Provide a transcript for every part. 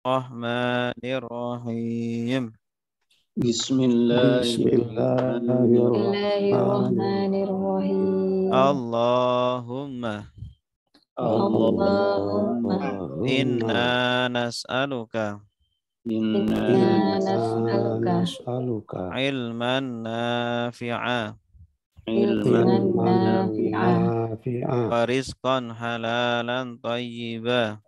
Bismillahirrahmanirrahim. Bismillahirrahmanirrahim. Allahumma inna nas'aluka Inna nas'aluka ilman nafi'a ilman nafi'a wa rizqan halalan tayyiba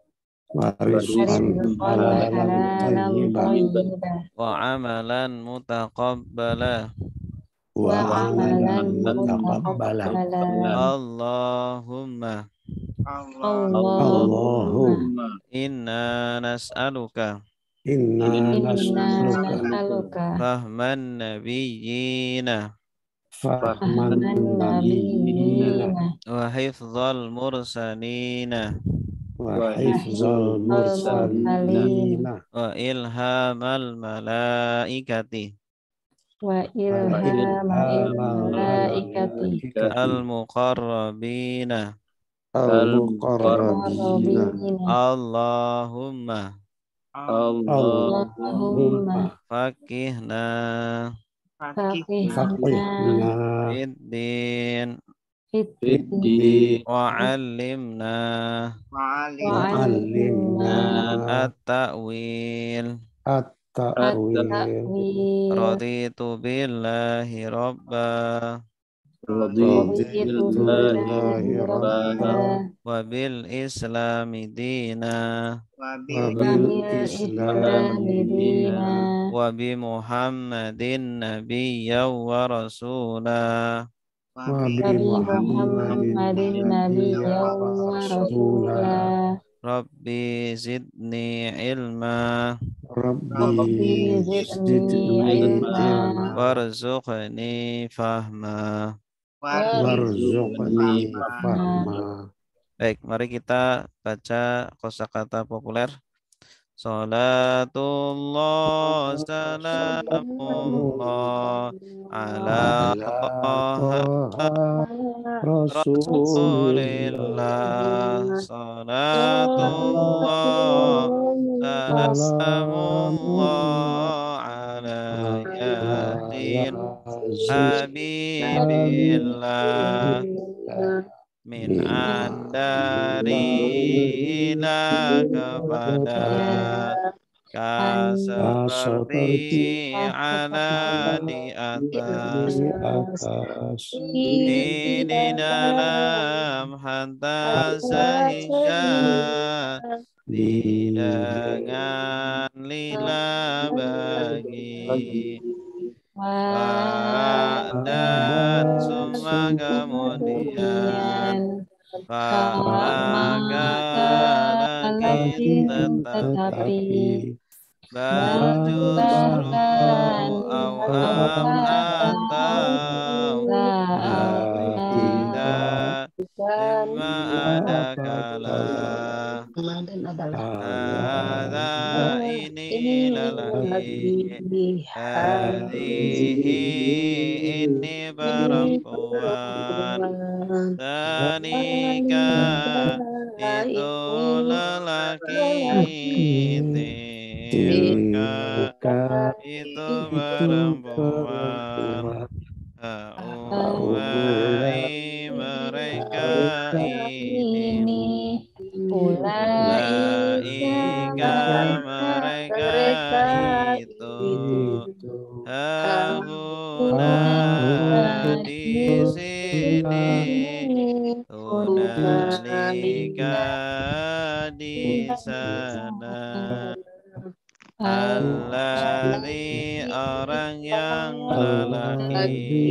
wa rizqan halalan thayyiban wa amalan mutaqabbala. wa amalan mutaqabbala. Allahumma Allahumma inna nas'aluka inna nas'aluka fahman nabiyyina fahman nabiyyina wa hifdzal mursalina wa hifzal mursalina wa ilhamal malaikati wa ilhamal malaikati al-muqarrabina. al-muqarrabina. Allahumma Allahumma fakihna faqihna fiddin fiddin wa 'allimna wa'allimna at-ta'wil. at-ta'wil. Raditu billahi rabba Raditu billahi rabba wa bil islami dina wa bil islami dina wa bi Muhammadin nabiyyan wa rasula. wa bi Muhammadin nabiyyan wa rasula. Rabbi zidni ilma Rabbi zidni ilma warzuqni fahma. warzuqni fahma. Baik, mari kita baca kosakata populer. Salatullah salamullah ala Rasulillah. Salatullah salamullah ala yasin habibillah min andari ila kepada seperti ala di atas di dalam hantar sehingga di dengan lila bagi dan semua kemudian maka lagi tetapi bal justru awam atau tidak lima ada kala ada ini lelaki hadihi ini perempuan Tanika itu lelaki Tilka itu perempuan Haulai mereka ini Ulaika mereka itu Hahuna di sini Hunalika di sana Alladzi orang yang lelaki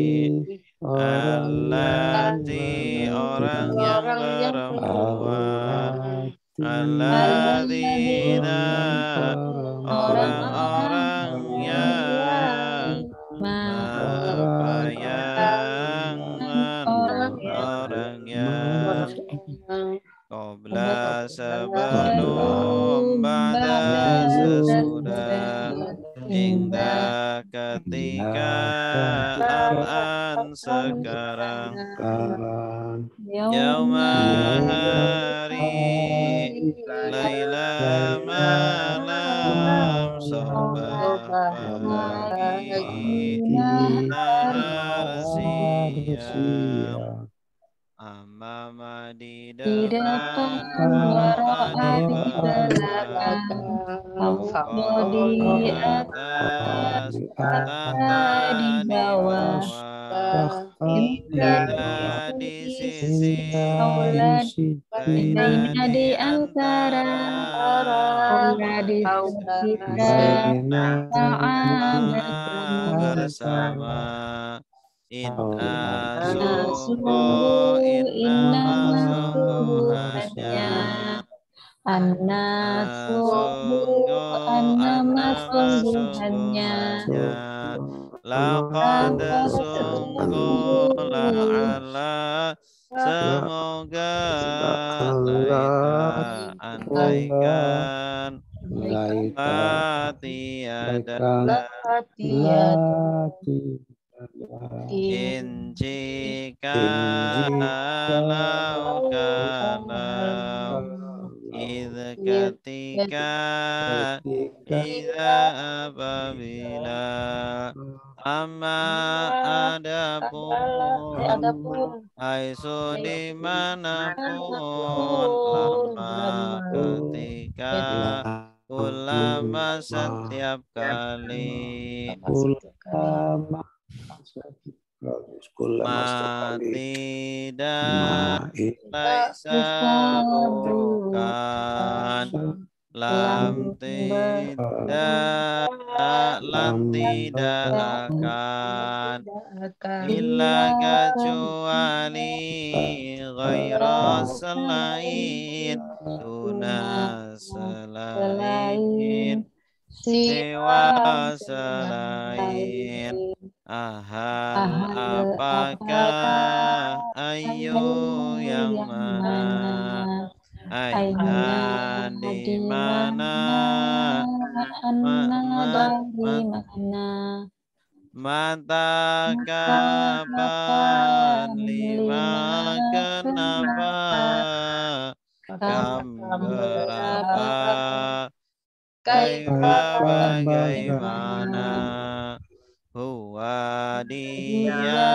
Alladzi orang yang perempuan Alladzina orang-orang yang apa yang orang yang Qabla sebelum Ba'da sesudah Hingga ketika Al-an sekarang Yauma hari Laila malam bahagia Amama di depan wara di belakang Allah di atas tata di bawah Indah di sisi Baina di antara Allah di sekitar bersama Inna sungguhnya Anna sungguhannya Laqad sungguh la'ala semoga andaikan in jika kalau ketika apabila amma adapun Aisu dimanapun lama ketika ulama setiap kali mati dan laisa bukan lam tidak akan illa kecuali ghaira selain tuna selain sewa selain ahal apakah ayu yang mana aina di mana mata kapan lima kenapa kam berapa kaifa bagaimana huwa dia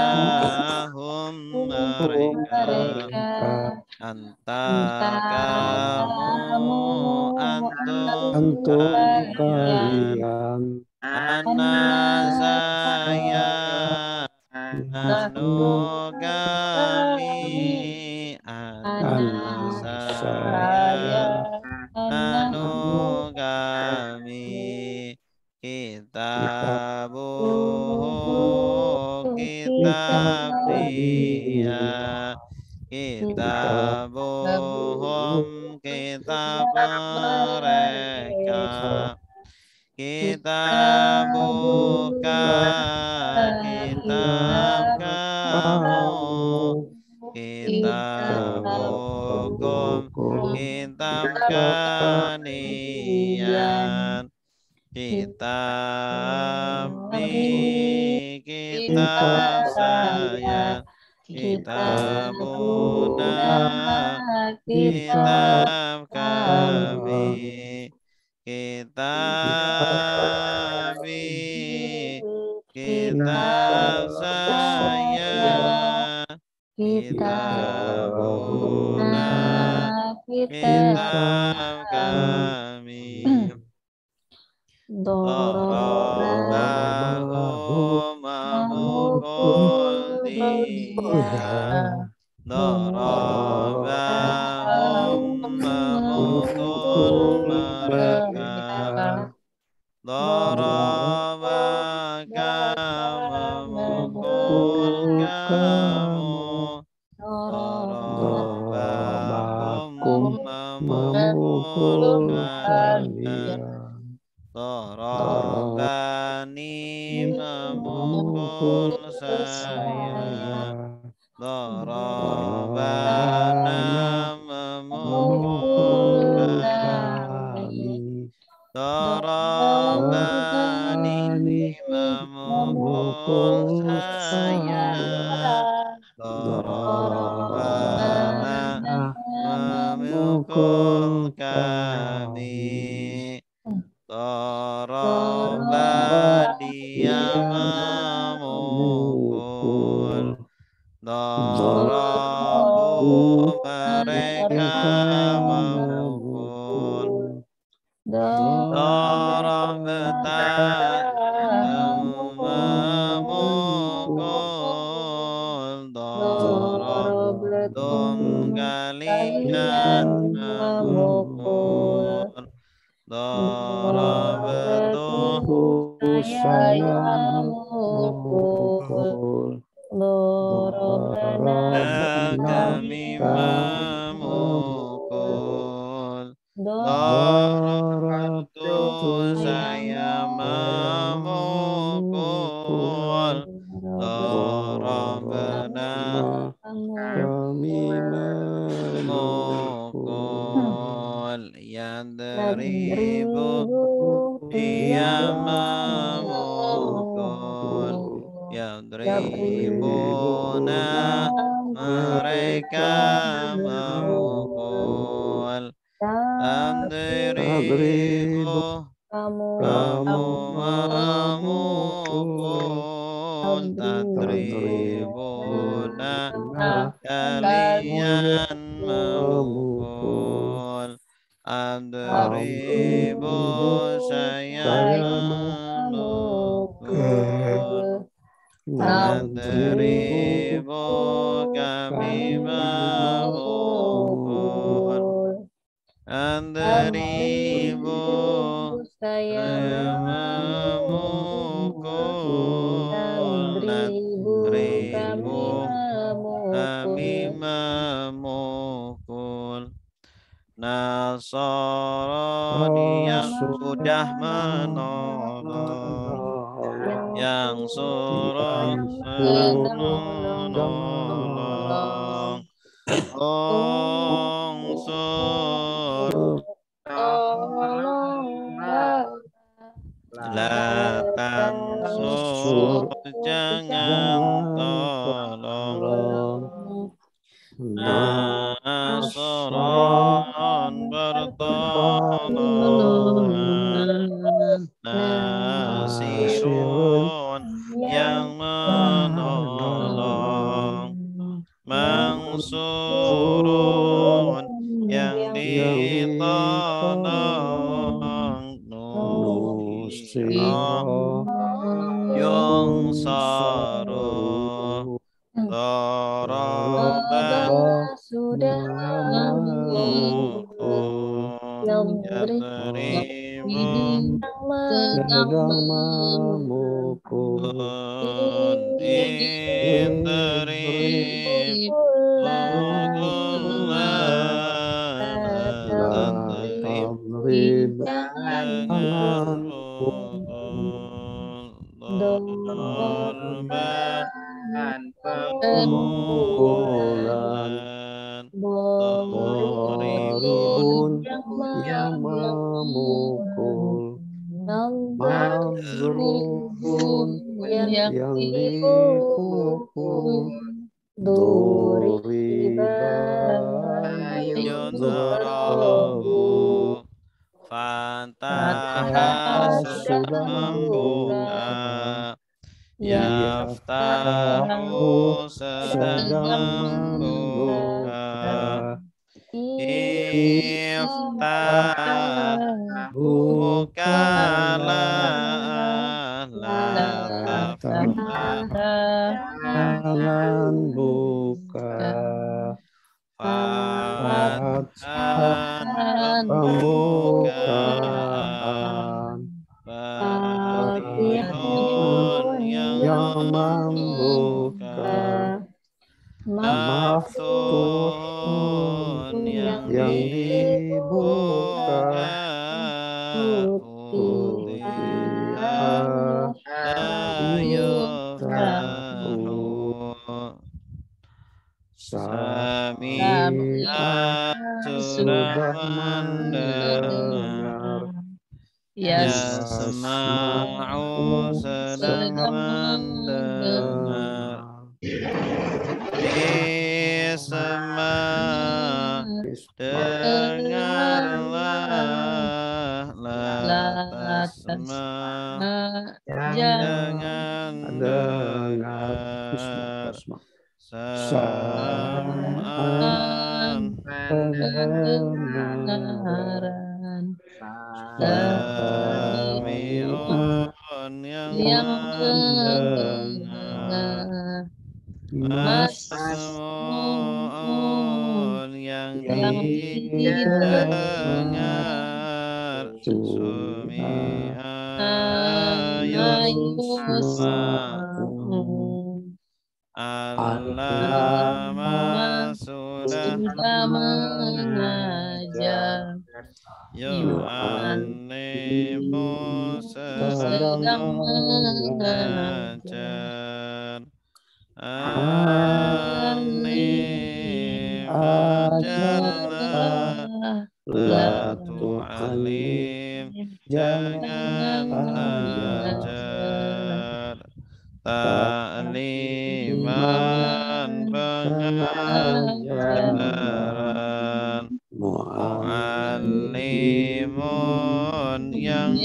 mereka anta kamu antum kalian ana saya anu kami ana saya anu kami kitabuh kitab dia kitabuhum kitab mereka kitab bukan kitab kamu kitab hukum kitab kalian kitab kitab saya kitabuna kitab kami kitab kitab saya kitabuna kitab kami Dorobahu memukul dia Dorobahum memukul mereka Dorobaka memukul kamu Dorobakum memukul kalian Dorobani memukul saya Dorobana memukul kami Dorobani memukul saya Dorobana memukul kami Doroba dia memukul. Dorobu mereka memukul. Dorobta memukul. Dorobtum kalian memukul. Dorobtu saya memukul. kami memukul. Dorobtu saya memukul. Dorobna kami memukul. Yadribu dia memukul. Yadribuna mereka memukul. Tadribu kamu memukul. Tadribuna kalian memukul. Adribu saya memukul. Adribu kami memukul. Adribu saya memukul. Adribu kami memukul. Nasrani yang sudah menolong, yang suruh menolong, Lapan sur jangan tolong. Nasron bertolongan. Nasirun yang menolong. Mansurun yang ditolong. Nusiro yung saru. Doroba sudah memukul. Yadribu sedang memukul. Indribu Tadrib jangan Dorba pemukulan. Doribun yang memukul. Madrubun yang dipukul. Doriba yudharabu. Fantah sudah membuka. Yaftahu sedang membuka. Iftah bukalah. La taftah jangan buka. Fathan pembukaan. Fatihun yang membuka. Maftuhun yang dibuka. Utiha yuftahu. Sami'a sudah mendengar. Yasma'u sedang mendengar. Isma' dengarlah. La asma jangan dengar sam'an pendengaran sami'un yang mendengar masmu'un yang didengar sumi'a yusma'u Allama sudah mengajar Yu'allimu sedang mengajar Alim ajarlah La tu'alim jangan ajar Ta'liman pengajaran Mu'allimun yang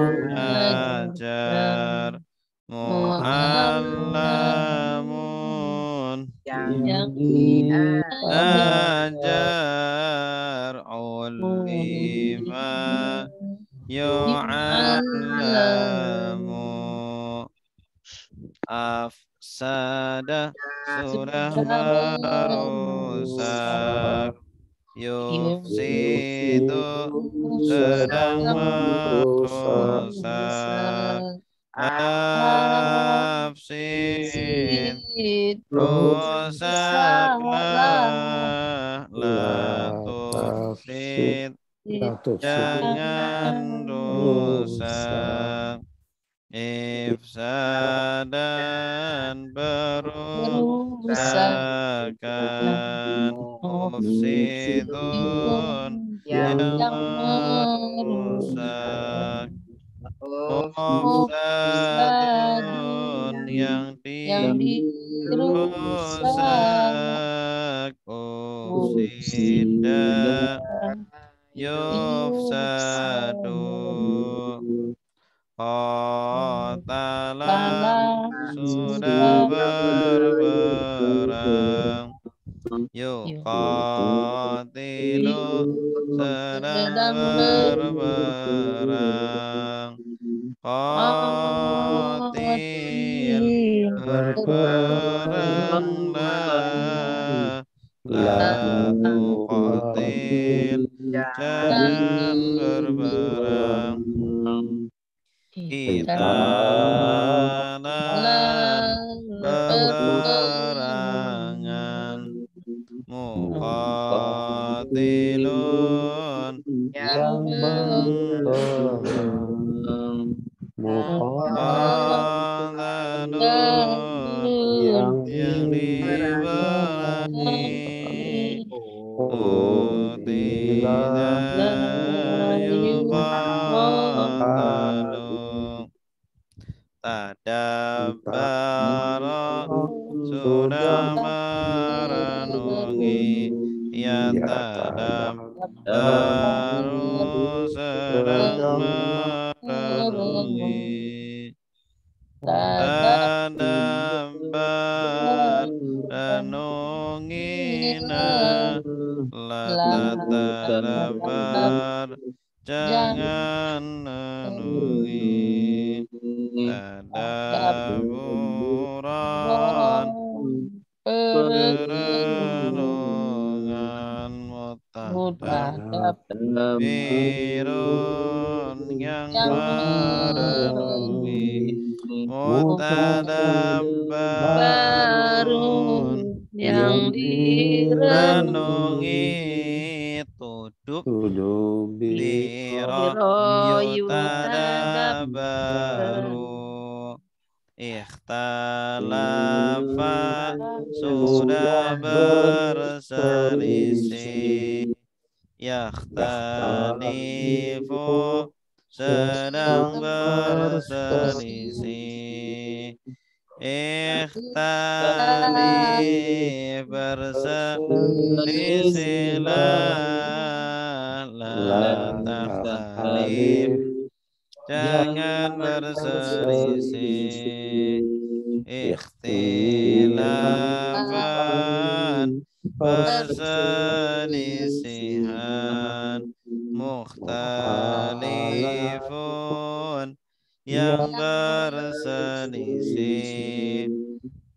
mengajar Mu'allamun yang ajar Ulima yu'allamu Afsada sudah merusak Yufsidu sedang merusak Afsid rusaklah La tufsid jangan rusak Ifsadan berusakan Mufsidun yang merusak Mufsadun yang dirusak Ufsida yufsadu Qatala sudah berperang Yuqatilu sedang berperang Qatil berperanglah La tuqatil jangan berperang Kita dalam peperangan Muqatilun yang berperang Muqatilun yang diperangi Tidak yuqatalu Tadabbara sudah merenungi Ya tadabbaru sedang merenungi Tadabbar renungina La tadabbar jangan renungi Tadabburan perenungan mutadabbirun yang merenungi mutadabbarun yang direnungi tuduk biro yutadabbaru Ikhtalafa sudah berselisih Yakhtalifu sedang berselisih Ikhtalif berselisihlah La takhtalif jangan berselisih. Ikhtilafan, perselisihan. Mukhtalifun, yang berselisih.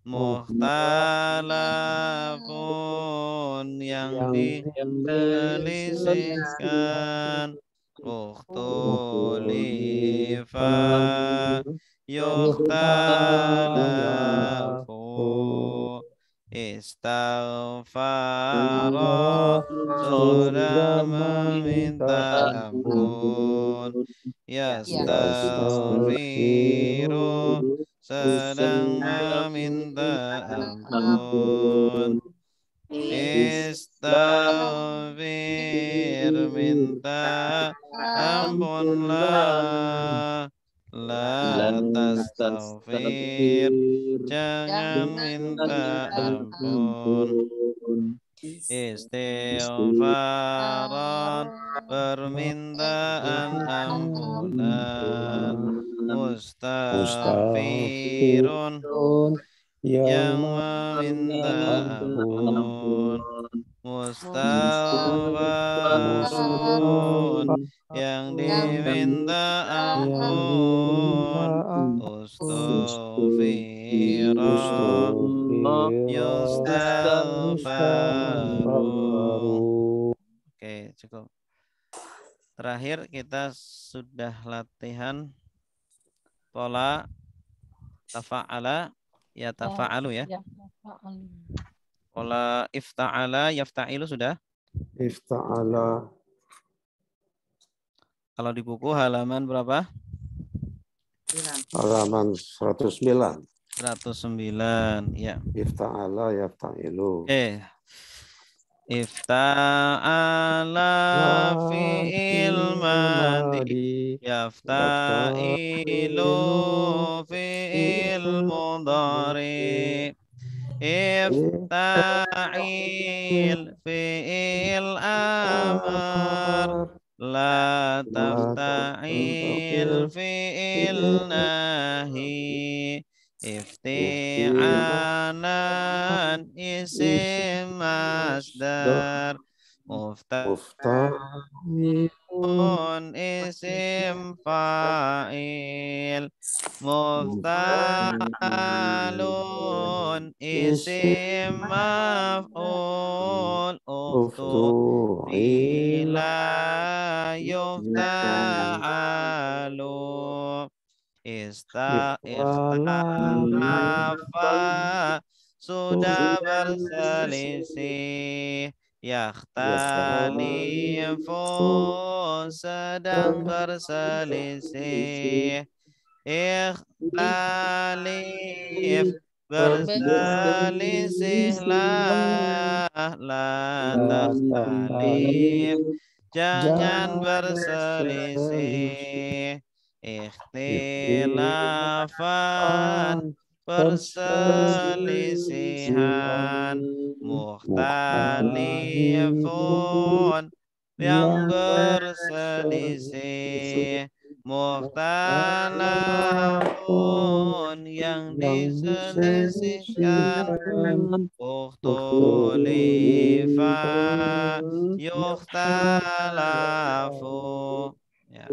Mukhtalafun, yang diselisihkan. Ukhtulifa, yukhtalafu. Istaghfara, sudah meminta ampun. Yastaghfiru, sedang meminta ampun. Istaghfir, minta ampunlah. La tastaghfir, jangan minta ampun. Istighfaran, permintaan ampunan. Mustaghfirun, yang meminta ampun. Mustaghfarun, yang diminta ampun. Ustughfira, yustaghfaru. Oke, cukup. Terakhir kita sudah latihan pola tafa'ala, ya tafa'alu ya. Pola ifta'ala, yafta'ilu sudah. Ifta'ala. Kalau di buku halaman berapa? Halaman 109. 109, ya. Ifta'ala yafta'ilu. Ifta'ala fi'il madi, yafta'ilu fi'il mudhari. Ifta'il fi'il amar, la tafta'il fi'il nahi. Ifti'anan isim masdar, mufta'ilun isim fa'il, mufta'alun isim maf'ul, uftu'ila yufta'alu. Ikhtalafa, sudah berselisih. Yakhtalifu, sedang berselisih. Ikhtalif, berselisihlah. La takhtalif, jangan berselisih. Ikhtilafan, perselisihan. Mukhtalifun, yang berselisih. Mukhtalafun, yang diselisihkan. Ukhtulifa, yukhtalafu. Ya.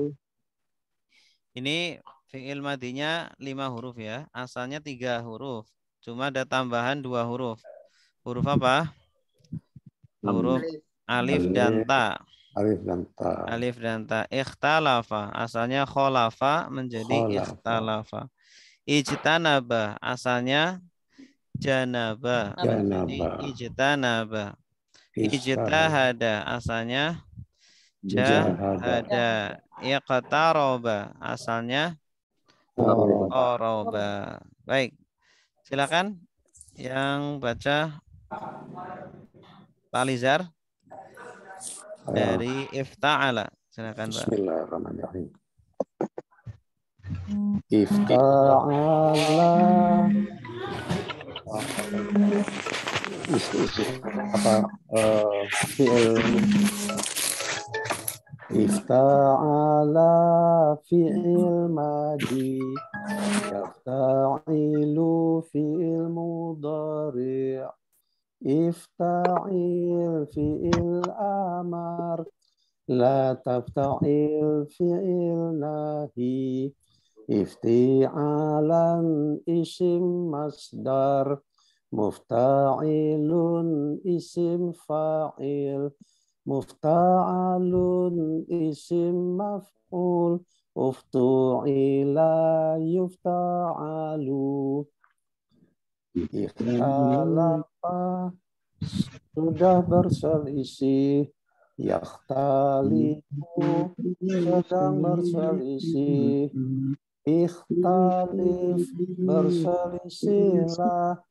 Ini fi'il madinya 5 huruf ya. Asalnya 3 huruf. Cuma ada tambahan 2 huruf. Huruf apa? Huruf alif dan ta. Alif dan ta. Alif dan ta. Ikhtalafa, asalnya kholafa menjadi ikhtalafa. Ijtanaba, asalnya janaba menjadi ijtanaba. Ijtahada, asalnya jahada. Iqtaroba, asalnya qoroba. Baik, silakan yang baca Pak Alizar dari ifta'ala. Silakan, Pak. Bismillahirrahmanirrahim. Ifta'ala. Apa fi'il Ifta'ala fi'il madi. Yafta'ilu fi'il mudhari'. Ifta'il fi'il amar. La tafta'il fi'il nahi. Ifti'alan isim masdar. Mufta'ilun isim fa'il. Mufta'alun isim maf'ul. Uftu'ila yufta'alu. Ikhtalafa sudah berselisih. Yakhtalifu sedang berselisih. Ikhtalif berselisihlah.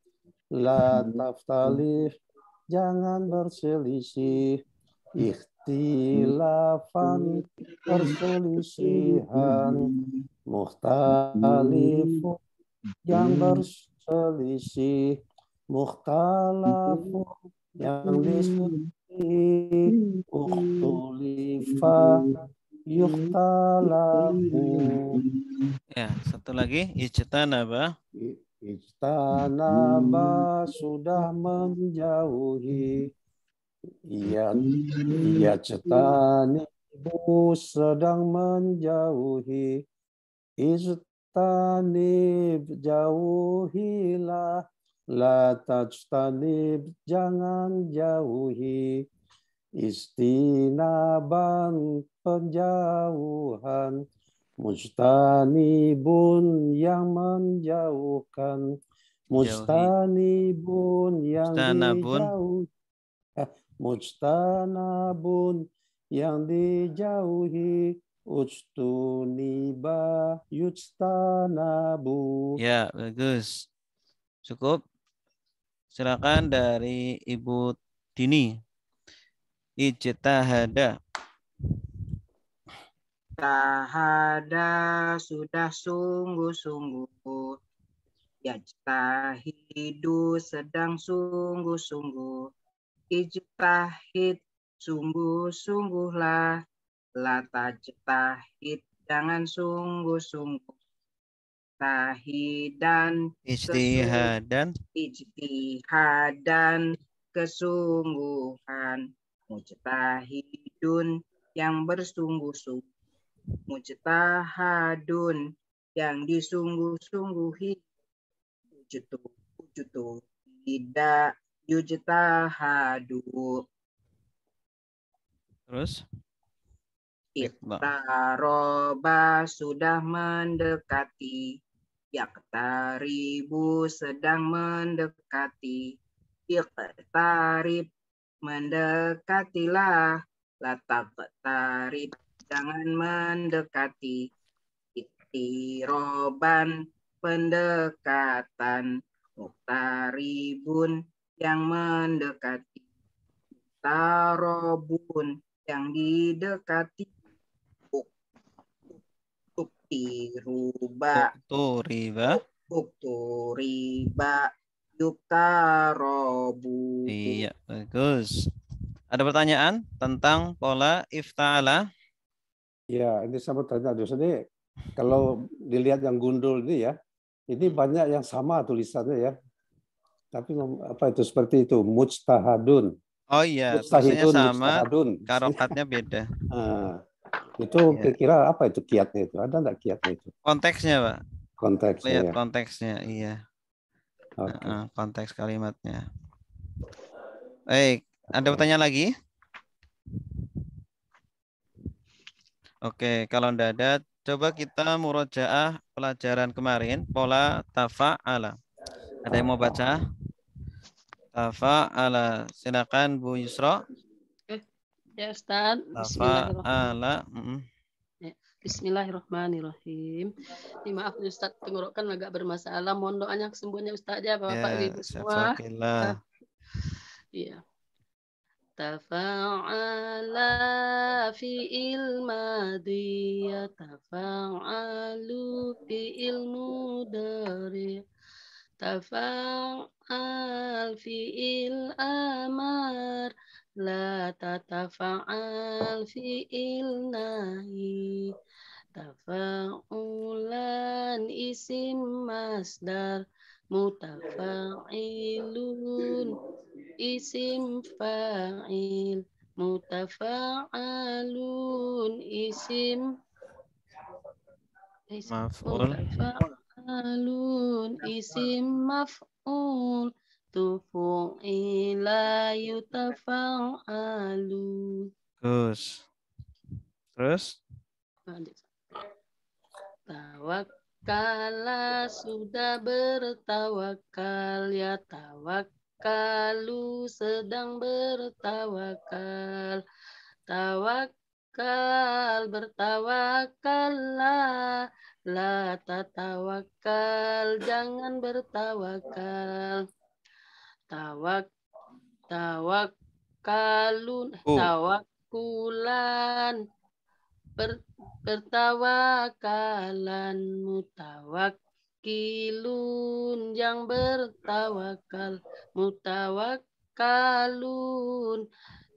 La taftalif jangan berselisih. Ikhtilafan perselisihan. Mukhtalifu yang berselisih. Mukhtalafu yang diselisih. Ukhtulifa yukhtalafu. Ya, satu lagi ijtanaba. Ijtanaba sudah menjauhi. Ia jtanibu sedang menjauhi. Ijtanib jauhilah. La tajtanib jangan jauhi. Istinaban penjauhan. Mujtanibun yang menjauhkan. Mujtanibun yang Mujtanabun. Mujtanabun yang dijauhi. Ujtuniba yujtanabu. Ya, bagus. Cukup. Silakan dari Ibu Dini. Ijtahada. Tahada sudah sungguh-sungguh. Yajtahidu sedang sungguh-sungguh. Ijtahid sungguh-sungguhlah. La tajtahid jangan sungguh-sungguh. Tahidan Ijtihadan. ijtihadan kesungguhan. Mujtahidun yang bersungguh-sungguh. Mujtahadun yang disungguh-sungguhi. Ujutu tidak yujtahadu. Terus? Iqtaroba sudah mendekati. Yaktaribu sedang mendekati. Iqtarib mendekatilah. Lataqtarib jangan mendekati. Iktiroban pendekatan. Muktaribun yang mendekati. Tarobun yang didekati. Uktiruba Ukturiba yuktarobu. Iya, bagus. Ada pertanyaan tentang pola ifta'ala? Ya, ini saya mau tanya dulu. Ini kalau dilihat yang gundul ini ya, ini banyak yang sama tulisannya ya. Tapi apa itu seperti itu? Mujtahadun. Oh iya, tulisannya Mujtahidun, sama, mujtahadun. karokatnya beda. Itu Ya. kira-kira apa itu kiatnya itu? Ada nggak kiatnya itu? Konteksnya, Pak. Konteksnya Lihat ya. konteksnya, iya. Oke. Konteks kalimatnya. Baik, ada pertanyaan lagi? Oke, kalau tidak ada, coba kita murojaah pelajaran kemarin, pola tafa'ala. Ada yang mau baca? Tafa'ala. Silakan Bu Yusra. Ya Ustaz, Tafa'ala. Bismillahirrahmanirrahim. Maaf Ustaz, tenggorokan agak bermasalah. Mohon doanya kesembuhannya Ustaz ya, Bapak Ya, Ibu semua. syafakillah. Iya. Tafa'ala fi'il madhi, tafa'alu fi'il mudhari, tafa'al fi'il amar, la tatafa'al fi'il nahi. Tafa'ulan isim masdar, mutafa'ilun isim fa'il, mutafa'alun isim Maf'ul. mutafa'alun isim maf'ul, tufu'ila yutafa'alu. Terus? Tawakkala sudah bertawakal, ya tawakkalu sedang bertawakal. Tawakal bertawakallah, la tatawakal jangan bertawakal. Tawakkalun tawakkulan bertawakalan, mutawakkilun yang bertawakal, mutawakkalun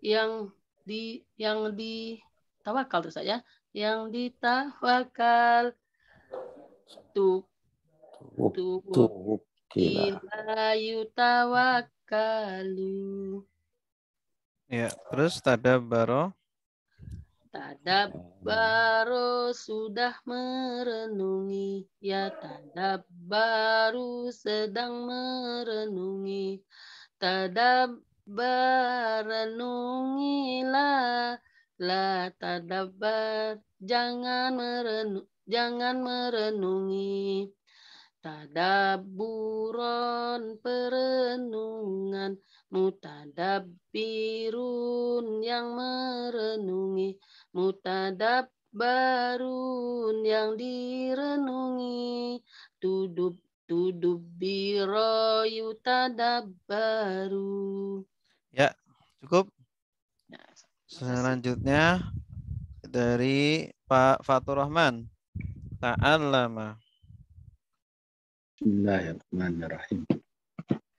yang di tawakal tuh saya, yang ditawakal, ila yutawakkalu. Ya, terus tadabbaro. Tadabbaru sudah merenungi, ya tadabbaru sedang merenungi. Tadabbar renungilah, la tadabbar jangan merenungi. Tadabburon perenungan, mutadabbirun yang merenungi, mutadabbarun yang direnungi, tudubbiro yutadabbaru. Ya, cukup. Selanjutnya dari Pak Fatur Rahman. Ta'allama. Bismillahirrahmanirrahim.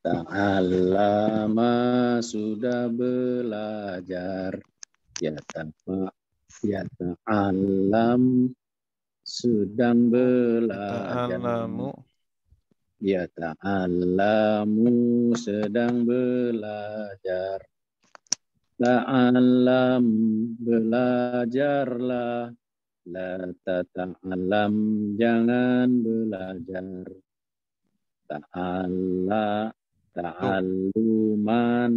Ta'allama sudah belajar, yata'allam sedang belajar, yata'allamu sedang belajar, ta'allam belajarlah, la tata'allam jangan belajar. Ta'alluman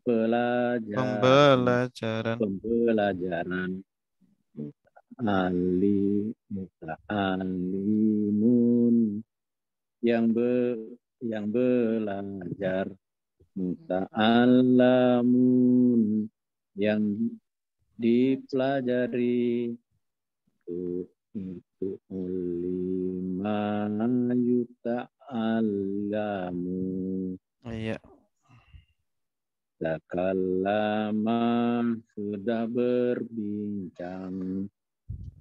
pembelajaran, muta'allimun yang belajar, muta'allamun yang dipelajari, itu lima yuta'allamu. Iya. Takallama sudah berbincang,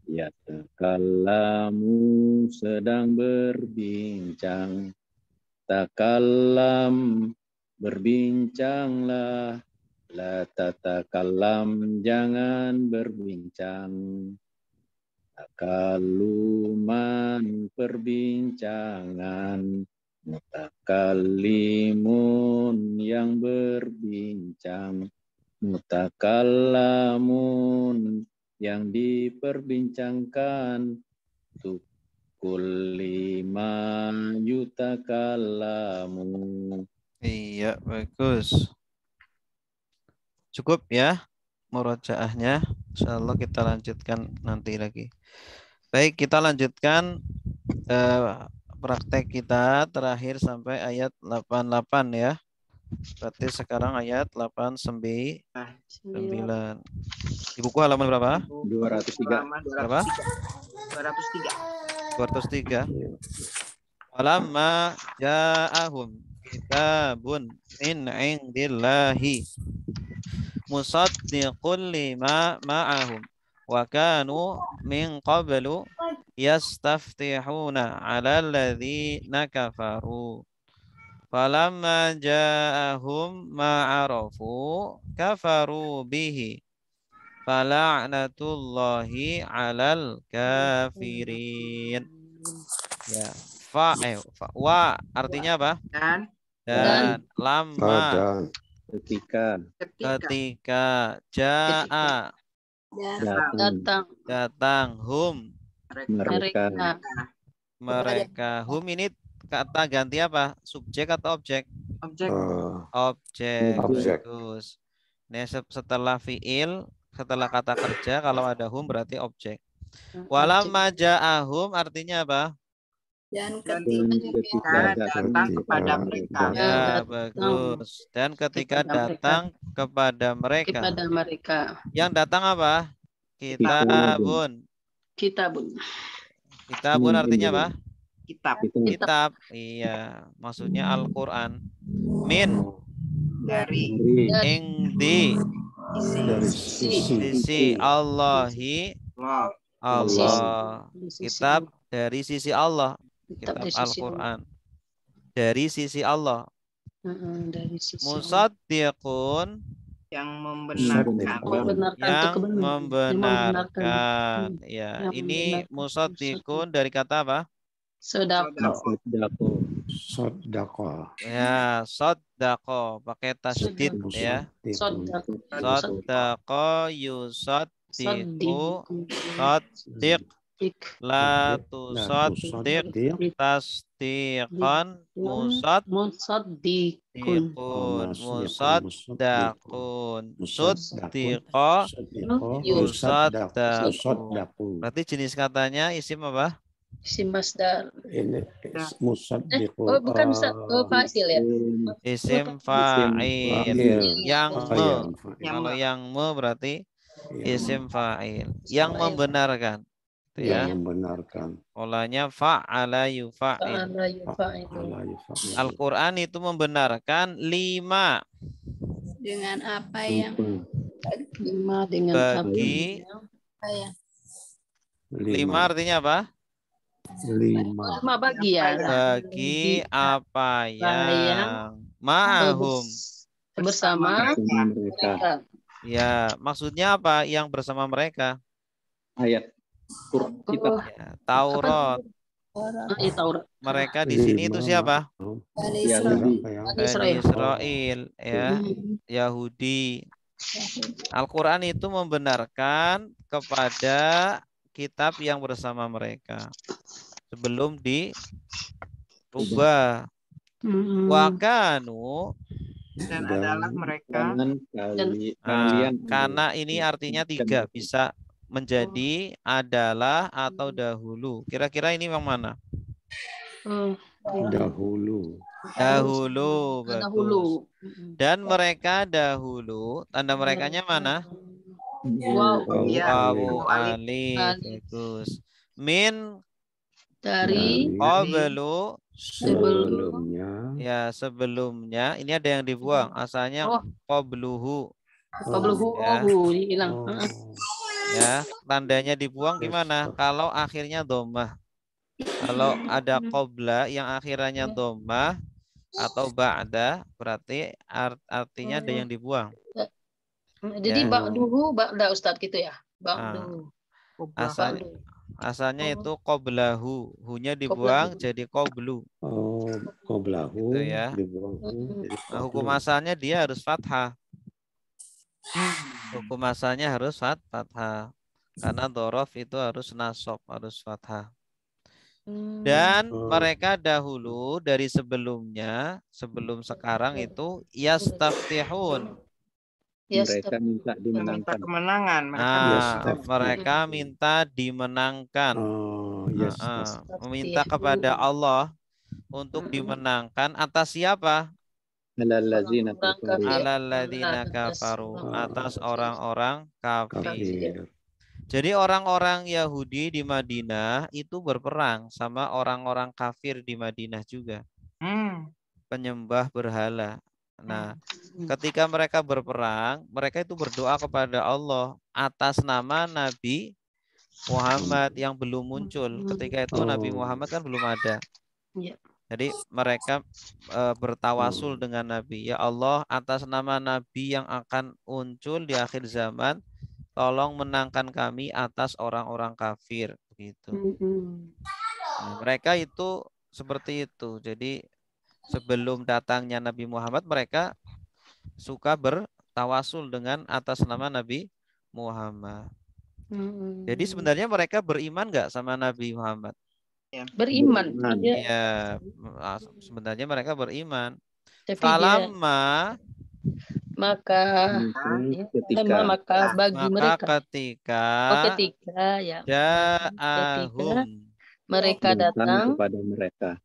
ya takallamu sedang berbincang, takallam berbincanglah, la tatakallam jangan berbincang. Takaluman perbincangan, mutakallimun yang berbincang, mutakallamun yang diperbincangkan, tukulima yutakallamu. Iya, bagus. Cukup ya murojaahnya. Insyaallah kita lanjutkan nanti lagi. Baik, kita lanjutkan praktek kita terakhir sampai ayat 88 ya. Berarti sekarang ayat 89. Di buku halaman berapa? 203. Berapa? 203. Walamma ja'ahum kitabun min indillahi musaddiqul lima ma'ahum wa kanu min qablu yastaftihuna 'alal ladzina kafaru. Falamma ja'ahum ma'arafu kafaru bihi. Fala'natullahi 'alal kafirin. Ya, wa artinya apa? Dan Dan lama Dan Ketika ketika ja'a datang datang hum mereka mereka. Hum ini kata ganti apa? Subjek atau objek? objek Objek. Objek. Bagus. Nah, setelah fiil, setelah kata kerja, kalau ada hum berarti objek. Walamma ja'ahum artinya apa? Dan dan ketika ketika datang kepada mereka. Ya, datang bagus. Dan ketika kepada mereka. datang kepada mereka. kepada mereka. Yang datang apa? Kitabun. Kitabun. Kitabun artinya apa? Kitab Kitab. Iya, maksudnya Al-Qur'an. Min dari ingdi dari sisi sisi Allahi Allah. Allah. Kitab dari sisi Allah. Kitab Kitab dari sisi Al-Qur'an. Dari sisi Allah. Dari sisi Musaddiqun Yang membenarkan membenarkan yang itu kebenaran. membenarkan. Ya, Yang ini membenarkan. musaddiqun dari kata apa? Sedekah. sodako. Ya, soddaqo pakai tasdid ya. Soddaqo yusaddiqu saddiq la tusaddiq tasdiqan musaddiqun musaddaqun suddiqa yusaddaqu. Berarti jenis katanya isim apa? Isim masdar. Ini musaddiqu. Oh, bukan fa'il ya. Isim fa'il. Yang me. Kalau yang me berarti isim fa'il. Yang membenarkan. Itu ya. Yang membenarkan. Polanya fa'ala yufa'il. Fa'ala yufa'il. Al-Quran itu membenarkan 5 dengan apa yang 5 dengan bagi apa yang 5 artinya apa? 5 bagi ya. Bagi apa yang ma'ahum. Bersama mereka. mereka. Ya, maksudnya apa yang bersama mereka? Ayat kitab Ya, Taurat. Taurat. Mereka di sini itu siapa? dari Yahudi. Bani Israel, ya, Yahudi. Al-Quran itu membenarkan kepada kitab yang bersama mereka sebelum dirubah. Wakanu Dan adalah mereka kalian karena ini artinya 3 bisa menjadi adalah atau dahulu. Kira-kira ini yang mana? dahulu. Bagus. Dan mereka dahulu, tanda merekanya mana? Wow. Wawu alif. Bagus. Min Dari qablu Sebelumnya. ya sebelumnya. Ini ada yang dibuang. Asalnya qabluhu. Ya. Hilang. Ya, tandanya dibuang gimana? Kalau akhirnya dhammah. Kalau ada qabla yang akhirnya dhammah atau ba'da, berarti artinya ada yang dibuang. Jadi Ya. ba'da Ustadz gitu ya. Ba'du. Asalnya itu qablahu, hunya dibuang jadi qablu. Oh, qoblahu Gitu ya. dibuang. Nah, hukum asalnya dia harus fathah. Hukum asalnya harus fathah. Karena dhorof itu harus nasab, harus fathah. Dan mereka dahulu dari sebelumnya, sebelum sekarang itu yastaftihun. mereka minta meminta dimenangkan. kemenangan. Mereka minta dimenangkan. Oh, yes. Meminta kepada Allah untuk dimenangkan atas siapa? Alallazina kafaru. Alalladzina kafaru, atas orang-orang kafir. Kafir. Jadi orang-orang Yahudi di Madinah itu berperang sama orang-orang kafir di Madinah juga. Penyembah berhala. Nah, ketika mereka berperang, mereka itu berdoa kepada Allah atas nama Nabi Muhammad yang belum muncul. Ketika itu Nabi Muhammad kan belum ada. Jadi mereka bertawasul dengan Nabi. Ya Allah, atas nama Nabi yang akan muncul di akhir zaman, tolong menangkan kami atas orang-orang kafir. Begitu. Nah, mereka itu seperti itu. Jadi sebelum datangnya Nabi Muhammad, mereka suka bertawasul dengan atas nama Nabi Muhammad. Jadi sebenarnya mereka beriman nggak sama Nabi Muhammad? Beriman. Iya, sebenarnya mereka beriman. Falamma, maka bagi mereka ketika mereka datang kepada mereka.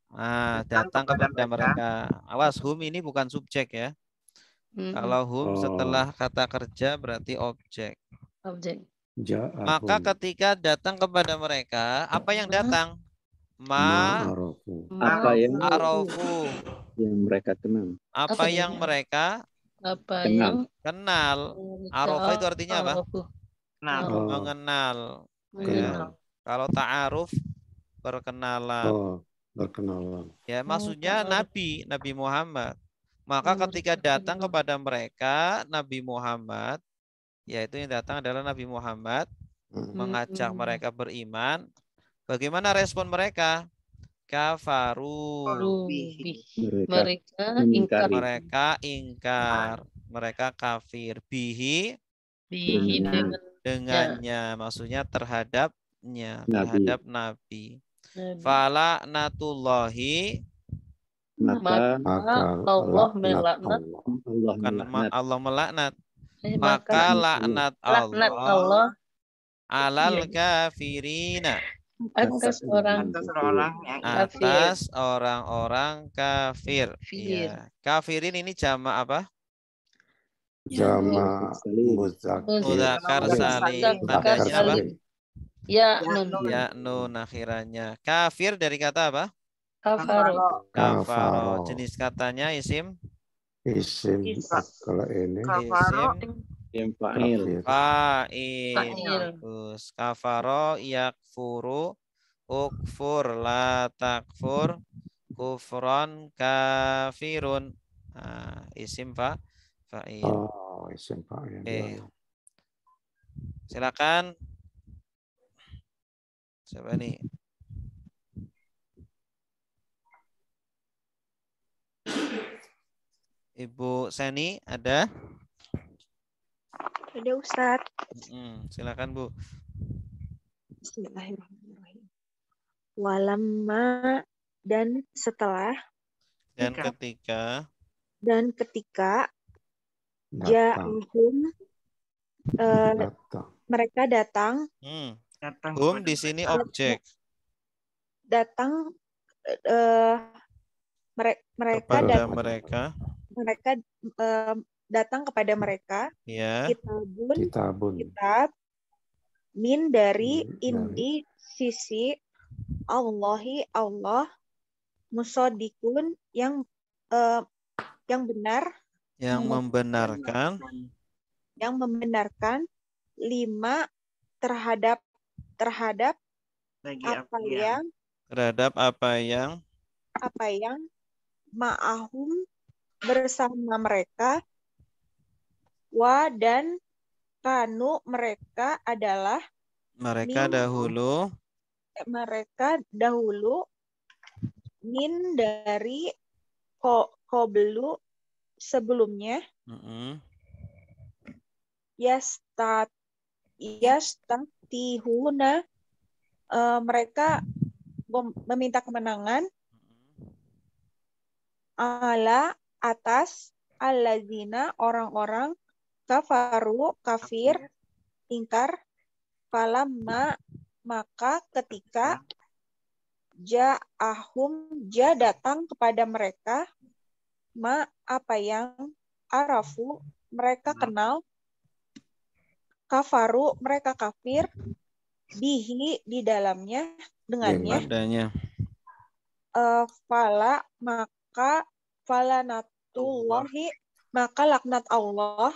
Datang kepada mereka. Awas, hum ini bukan subjek ya. Kalau hum setelah kata kerja berarti objek. Maka ketika datang kepada mereka, apa yang datang? Apa yang arafu, yang mereka kenal. Apa yang mereka kenal. Arafa itu artinya apa? Mengenal. Ya. Kalau ta'aruf perkenalan. Ya, maksudnya Nabi Muhammad. Maka ketika datang kepada mereka Nabi Muhammad, yaitu yang datang adalah Nabi Muhammad, mengajak mereka beriman. Bagaimana respon mereka? Kafaru. Mereka ingkar. Mereka kafir. Bihi dengannya. Maksudnya terhadapnya. Terhadap Nabi. Fala natullahi. Maka Allah melaknat. Allah melaknat. Maka laknat Allah alal kafirina, atas orang-orang kafir. Ya. Kafirin ini jamak apa? Jamak mudzakar salim. Tandanya apa? Ya nun akhirannya. Kafir dari kata apa? Kafaro. Jenis katanya isim. Kalau ini isim fa'il. Bagus. Kafaro yakfuru ukfur la takfur kufron kafirun. Isim fa'il. Isim fa'il. Silakan. Siapa nih? Ibu Seni ada? Ada Ustadz. Silakan Bu. Bismillahirrahmanirrahim. Walamma dan setelah dan ketika ja'ahum mereka datang. Hum di sini objek. Datang mereka datang kepada mereka. Ya. Kitab min dari indi sisi Allah musodikun yang benar, yang membenarkan lima terhadap apa yang ma'ahum bersama mereka, wa dan kanu mereka adalah dahulu min dari qoblu sebelumnya, yastatihuna mereka meminta kemenangan, ala atas allazina orang-orang kafaru kafir ingkar, falamma maka ketika ja'ahum datang kepada mereka apa yang arafu mereka kenal, kafaru mereka kafir, bihi di dalamnya dengannya, maka laknat Allah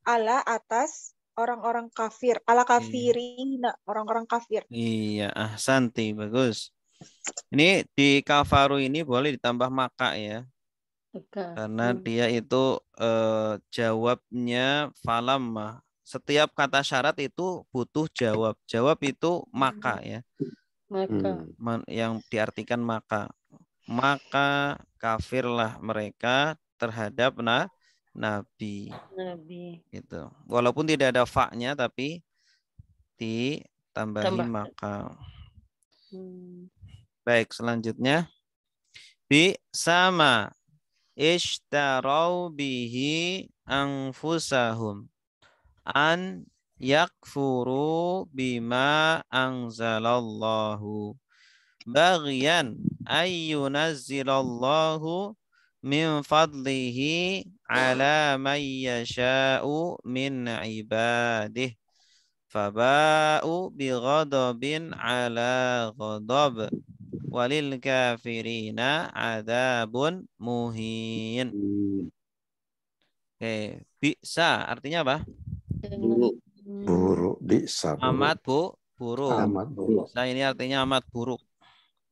ala atas orang-orang kafir, ala kafirina orang-orang kafir. Iya, ahsanti, bagus. Ini di kafaru ini boleh ditambah maka ya. Karena dia itu jawabnya falamma. Setiap kata syarat itu butuh jawab. Jawab itu maka ya. Maka. Yang diartikan maka. Maka kafirlah mereka terhadap nabi. Gitu. Walaupun tidak ada fa-nya tapi ditambahi maka. Baik, selanjutnya. Bi sama ishtarau bihi anfusahum an yakfuru bima anzalallahu baghyan ayyunazzilallahu min fadlihi ala man yasha'u min ibadih faba'u bighadabin ala ghadab walil kafirina adabun muhin. Oke, bisa artinya apa? Buruk. Buruk, bisa. Amat buruk. Amat buruk. Bisa ini artinya amat buruk.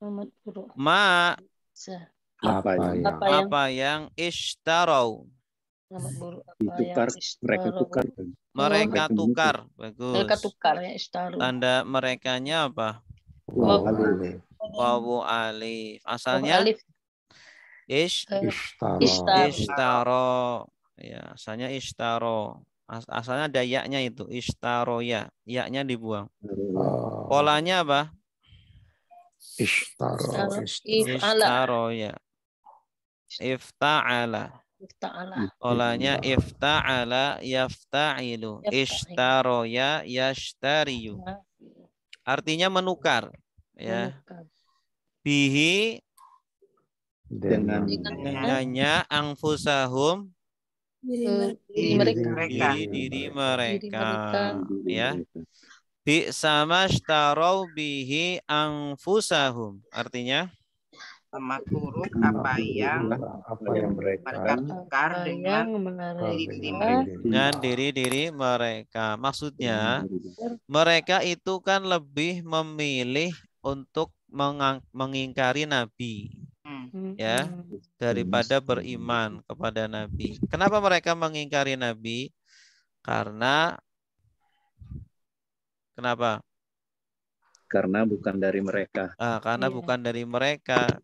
Amat buruk. Ma apa yang ishtarau. Amat buruk. Mereka tukar. Mereka tukar. Bagus. Mereka tukar ya ishtaru. Tanda merekanya apa? Wawu alif. Asalnya ishtaro. Ya, asalnya ishtaro. Asalnya ada ya-nya itu, ishtaro ya. Ya-nya dibuang. Polanya apa? Ishtaro ya. Ifta'ala. Polanya ifta'ala yafta'ilu. Ishtaro ya yashtariyu. Artinya menukar. Ya. Bihi dengannya anfusahum diri mereka ya. Bi sama shtarau bihi anfusahum artinya amat buruk apa yang mereka tukar dengan diri mereka. Maksudnya mereka itu kan lebih memilih untuk mengingkari Nabi ya daripada beriman kepada Nabi. Kenapa mereka mengingkari Nabi? Karena kenapa? Karena bukan dari mereka. Karena bukan dari mereka.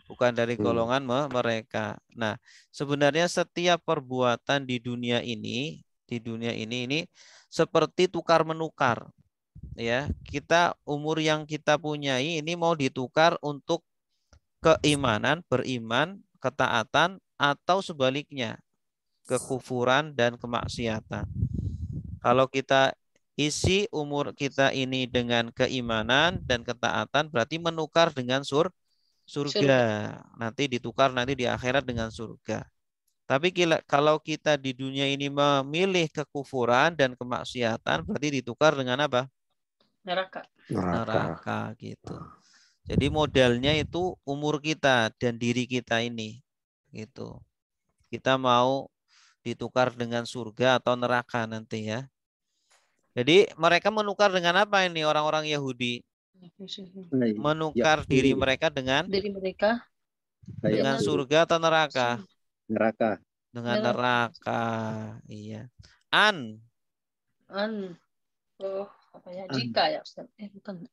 Bukan dari golongan mereka. Nah, sebenarnya setiap perbuatan di dunia ini seperti tukar menukar. Ya, kita umur yang kita punyai ini mau ditukar untuk keimanan, beriman, ketaatan atau sebaliknya, kekufuran dan kemaksiatan. Kalau kita isi umur kita ini dengan keimanan dan ketaatan berarti menukar dengan surga. Nanti ditukar nanti di akhirat dengan surga. Tapi kalau kita di dunia ini memilih kekufuran dan kemaksiatan berarti ditukar dengan apa? Neraka gitu. Jadi modalnya itu umur kita dan diri kita ini gitu. Kita mau ditukar dengan surga atau neraka nanti ya. Jadi mereka menukar dengan apa ini orang-orang Yahudi? Menukar diri mereka dengan surga atau neraka? Neraka. Dengan neraka. Iya. Apa ya? Jika ya Ustaz. Bukan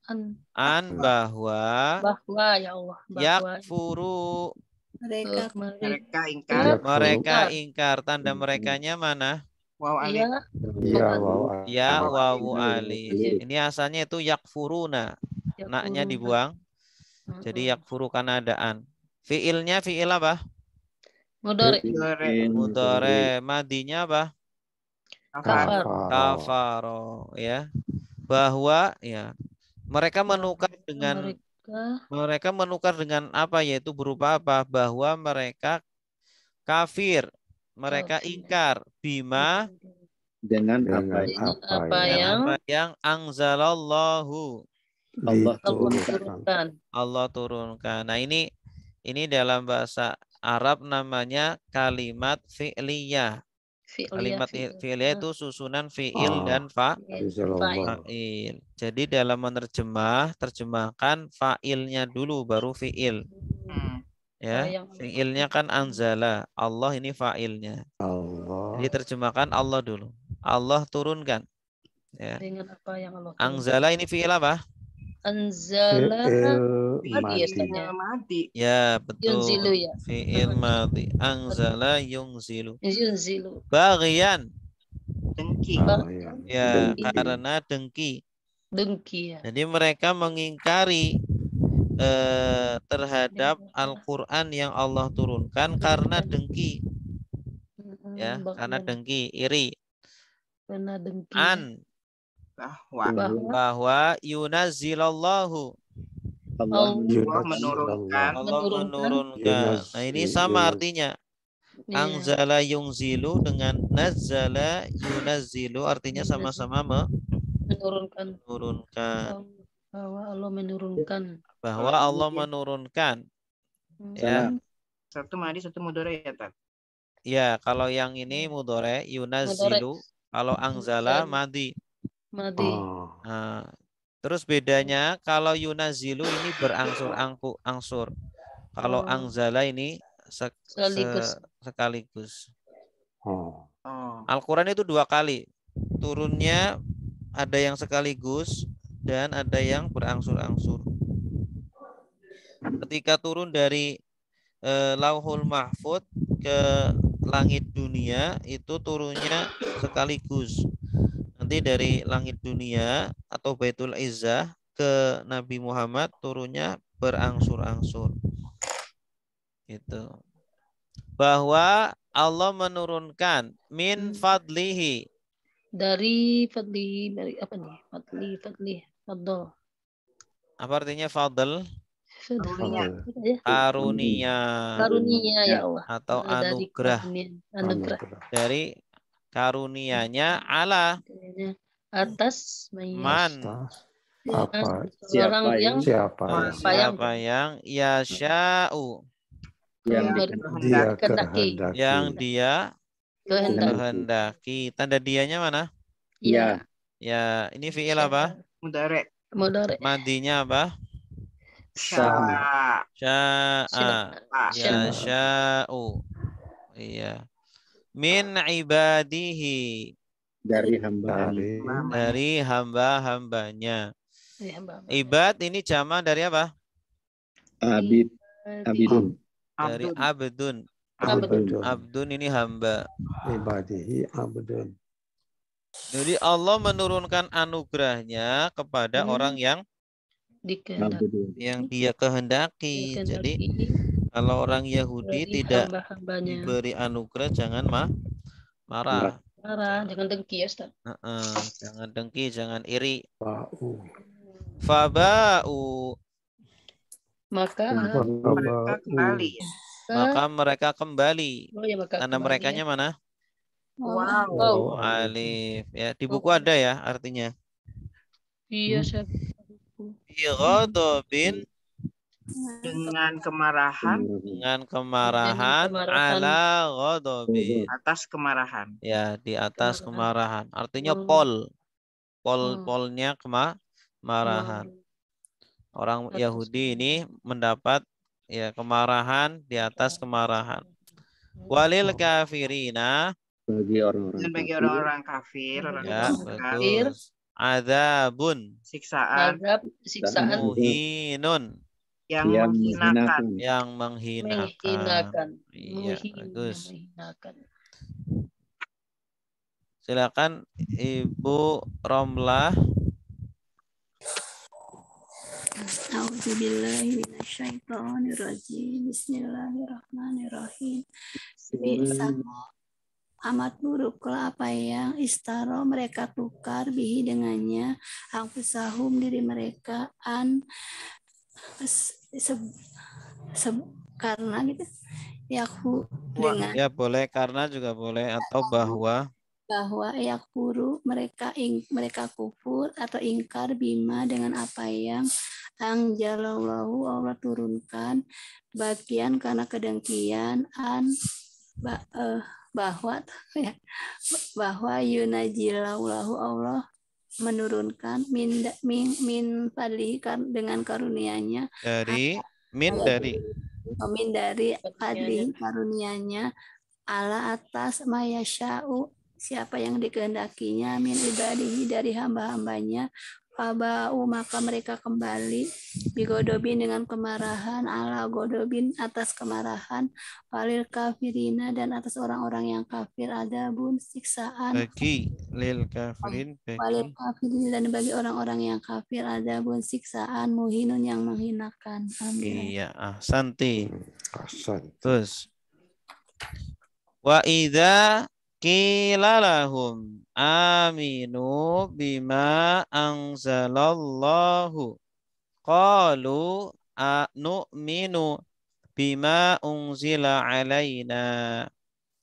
bahwa ya Allah. Yakfuru. Mereka ingkar. Tanda merekanya mana? Waw alif. Ya wawu alif. Ini asalnya itu yakfuruna. Naknya dibuang. Jadi yakfuru karena adaan. Fiilnya fiil apa? Mudhari. Madinya apa? Kafaro ya. Bahwa ya mereka menukar dengan apa yaitu berupa apa? Bahwa mereka kafir, mereka ingkar bima dengan apa yang anzalallahu Allah turunkan. Nah, ini dalam bahasa Arab namanya kalimat fi'liyah. Kalimat fi'liyah itu susunan fi'il dan fa'il. Jadi dalam menerjemah, terjemahkan fa'ilnya dulu baru fi'il. Ya, fi'ilnya kan anzala. Allah ini fa'ilnya. Jadi terjemahkan Allah dulu. Allah turunkan. Ya. Anzala ini fi'il apa? Anzala madi. Ya, betul. Yunzilu ya. Fi'il madhi. Anzala yunzilu. Yunzilu. Baghyan. Dengki. Ya, karena dengki. Dengki ya. Jadi mereka mengingkari terhadap Al-Quran yang Allah turunkan karena dengki. Ya, karena dengki, iri. Karena dengki. Bahwa yunazzilallahu. Allah menurunkan. Nah, ini sama artinya. Anzala yunzilu dengan nazzala yunazzilu artinya sama-sama menurunkan. Bahwa Allah menurunkan. Bahwa Allah menurunkan. Ya. Satu madi, satu mudore ya, Tat? Ya, kalau yang ini mudore yunazzilu, kalau anzala madi. Nah, terus bedanya kalau yunazilu ini berangsur-angsur. Kalau anzala ini sekaligus. Al-Quran itu 2 kali. Turunnya ada yang sekaligus dan ada yang berangsur-angsur. Ketika turun dari Lauhul Mahfud ke langit dunia itu turunnya sekaligus. Nanti dari langit dunia atau Baitul Izzah ke Nabi Muhammad turunnya berangsur-angsur. Gitu. Bahwa Allah menurunkan min fadlihi. Dari fadlihi, dari apa nih? Fadli. Apa artinya fadl? Karunia ya Allah. Atau anugerah. Dari karunianya ala atas siapa yang yasha'u yang dia kehendaki. Tanda dianya mana? Ya. Ya, ini fi'il apa? Mudare. Madinya apa? Sya'a. Yasha'u. Iya. Min ibadihi. Dari hamba-hambanya. Ibad ini jama dari apa? Abidun. Dari abdun. Abdun ini hamba. Ibadihi abdun. Jadi Allah menurunkan anugerahnya kepada orang yang dia kehendaki. Jadi kalau orang Yahudi tidak diberi anugerah jangan marah. Jangan dengki ya, Ustaz. Jangan dengki, jangan iri. Faba'u. Maka mereka kembali. Karena merekanya mana? Alif. Ya, di buku ada ya artinya. Iya, Ustaz. Ghadabin. Dengan kemarahan ala ghadabi, atas kemarahan. Ya, di atas kemarahan. Artinya polnya kemarahan. Orang Yahudi ini mendapat ya kemarahan di atas kemarahan. Walil kafirina, bagi orang-orang kafir, betul. Adzabun, siksaan muhinun, yang menghinakan. Iya, bagus. Silakan Ibu Romlah. A'udzubillahi minasyaitonirrajim. Bismillahirrahmanirrahim. Amat buruklah apa yang istaro mereka tukar bihi dengannya angfusahum diri mereka karena gitu dengan ya boleh karena juga boleh atau bahwa yakfuru mereka kufur atau ingkar bima dengan apa yang angjalallahu Allah turunkan bagian karena kedengkian bahwa yunajillahu Allah menurunkan min fadlihi dengan karunia-Nya dari fadlihi karunia-Nya ala atas mayasya'u siapa yang dikehendakinya min ibadihi dari hamba-hambanya fabau maka mereka kembali bigodobin dengan kemarahan ala godobin atas kemarahan walil kafirina dan atas orang-orang yang kafir adabun siksaan bagi lil kafirin walil kafirin dan bagi orang-orang yang kafir adabun siksaan muhinun yang menghinakan. Iya, ahsanti. Terus wa idza qila lahum aminu bima anzalallahu qalu nu'minu bima unzila alaina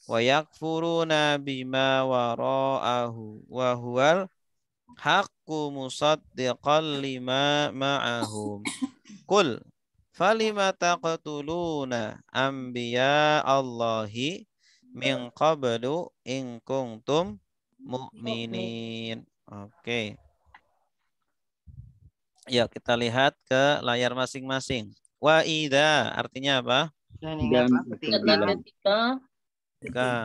wa yakfuruna bima wara'ahu wa huwal haqqu musaddiqan lima ma'ahum qul falima taqtuluna anbiya Allahi min qablu in kuntum mu'minin. Oke. Ya, kita lihat ke layar masing-masing. Wa idza artinya apa? Dan ingatlah ketika.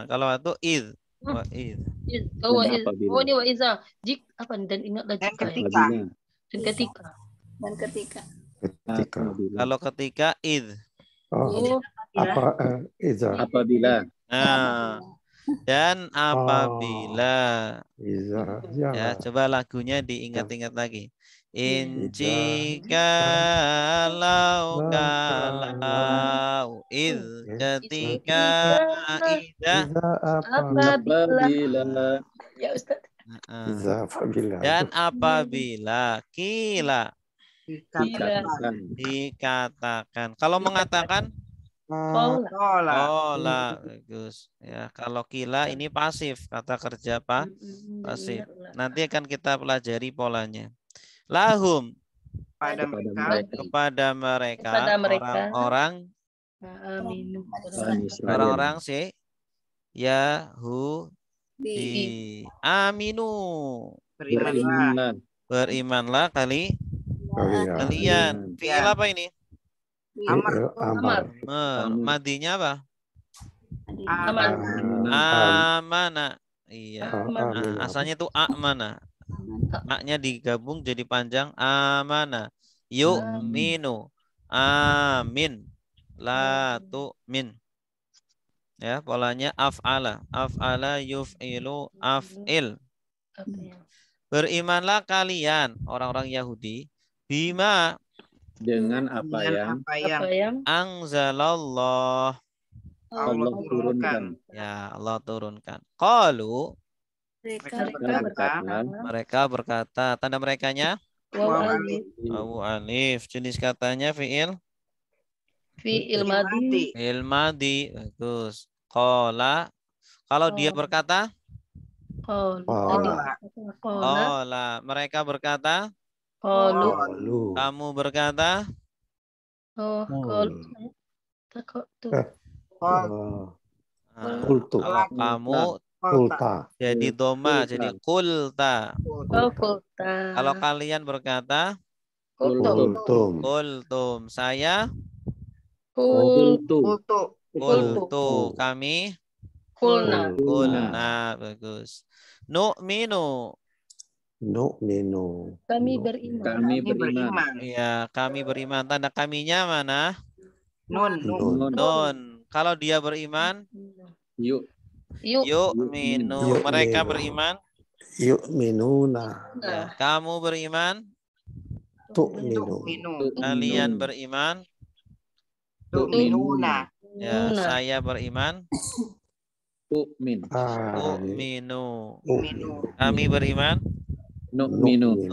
Kalau itu id. Wa id. Oh, ini wa iza. Jik apa dan ingatlah ketika. Dan ketika. Kalau ketika id. Apabila. Nah, dan apabila ya coba lagunya diingat-ingat lagi. Kalau id ketika ida apabila ya Ustaz. Dan apabila kila dikatakan. Kalau mengatakan Kola, bagus. Ya, kalau kila ini pasif, kata kerja apa? Pasif. Nanti akan kita pelajari polanya. Lahum kepada mereka orang-orang si Yahudi. Aminu. Berimanlah kalian. Fi'il apa ini? Amar. Madinya apa? Amana. Iya. Asalnya itu amana. Maknya digabung jadi panjang amana. Yu'minu. Amin. La tu'min. Ya, polanya af'ala. Af'ala yuf'ilu af'il. Berimanlah kalian orang-orang Yahudi bima dengan apa yang anzalallah Allah turunkan. Ya, Allah turunkan. Qalu mereka berkata, tanda merekanya wawu alif. Jenis katanya fi'il madi. Fi'il madi. Bagus. Qala. Kalau dia berkata qala. Mereka berkata kamu berkata Kultu. Kamu kulta. Jadi doma, jadi kulta. Kalau kalian berkata kultum. Saya kultu. Kami kulna. Bagus. Nu'minu. Kami beriman. Ya, kami beriman. Tanda kaminya mana? Nun. Kalau dia beriman, yu'minu. Mereka beriman, yu'minuna. Ya, kamu beriman, tu'minu. Kalian beriman, tu'minuna. Ya, saya beriman, tu'min. Kami beriman, nu'minu.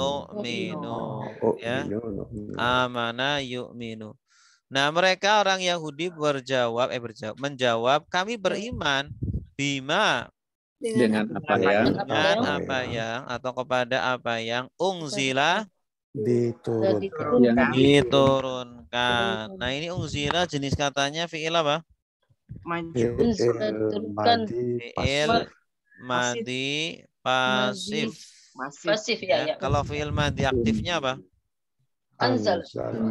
Ya, amana yu'minu. Nah, mereka orang Yahudi menjawab, kami beriman bima dengan apa yang atau kepada apa yang unzila diturunkan. Nah, ini unzila jenis katanya fi'il apa? madi pasif. Pasif ya. Kalau fiil madi aktifnya apa?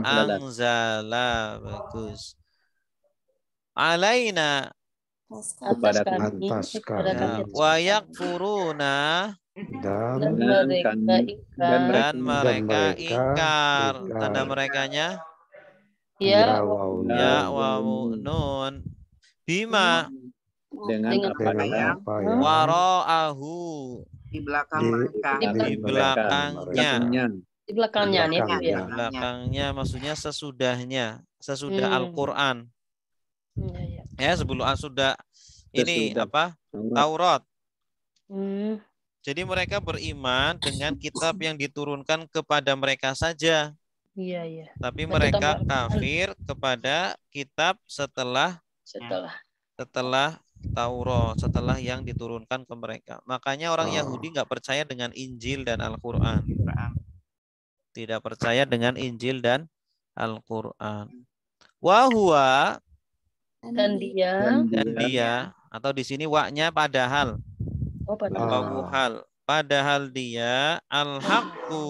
Anzala. Bagus. Alaina. Kepada kami. Wa yakfuruna. Dan mereka ingkar. Tanda merekanya ya wawu nun. Bima dengan apa yang wara'ahu di belakang mereka. Di belakangnya. Di belakangnya nih ya. Di belakangnya maksudnya sesudahnya, sesudah Al-Qur'an. Ya, sebelum sudah ini apa? Taurat. Jadi mereka beriman dengan kitab yang diturunkan kepada mereka saja. Iya. Tapi mereka kafir kepada kitab setelah Taurat, setelah yang diturunkan ke mereka. Makanya orang Yahudi nggak percaya dengan Injil dan Al-Qur'an. Tidak percaya dengan Injil dan Al-Qur'an. Wa huwa dan dia atau di sini wa-nya padahal. Padahal dia al-haqqu.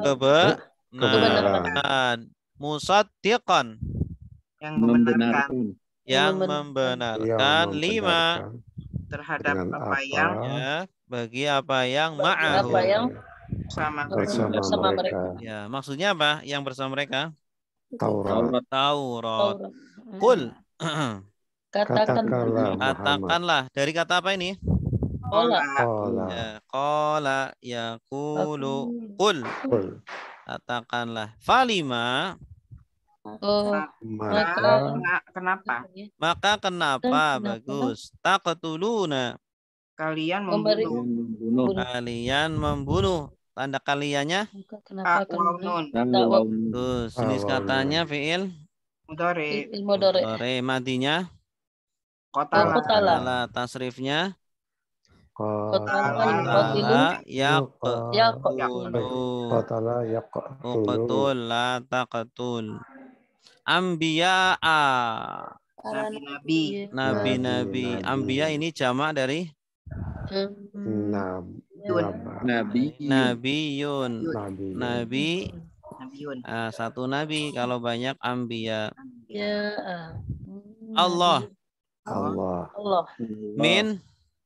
Kebenaran. Musaddiqan. Yang membenarkan. Lima. Terhadap apa yang bagi apa yang ma'ahu. Bersama mereka. Ya, maksudnya apa? Yang bersama mereka? Taurat. Qul. Katakanlah. Dari kata apa ini? Qala yaqulu qul. Katakanlah. Falima. Maka kenapa? Bagus. Taqtuluna. Kalian membunuh. Tanda kaliannya? Terus jenis katanya fiil mudhari. Madinya qatala. Tasrifnya qatala yaqtul la taqtul. Anbiya'a. Nabi. Anbiya ini jamak dari Nabiyun. Satu nabi, kalau banyak anbiya. Allah. Min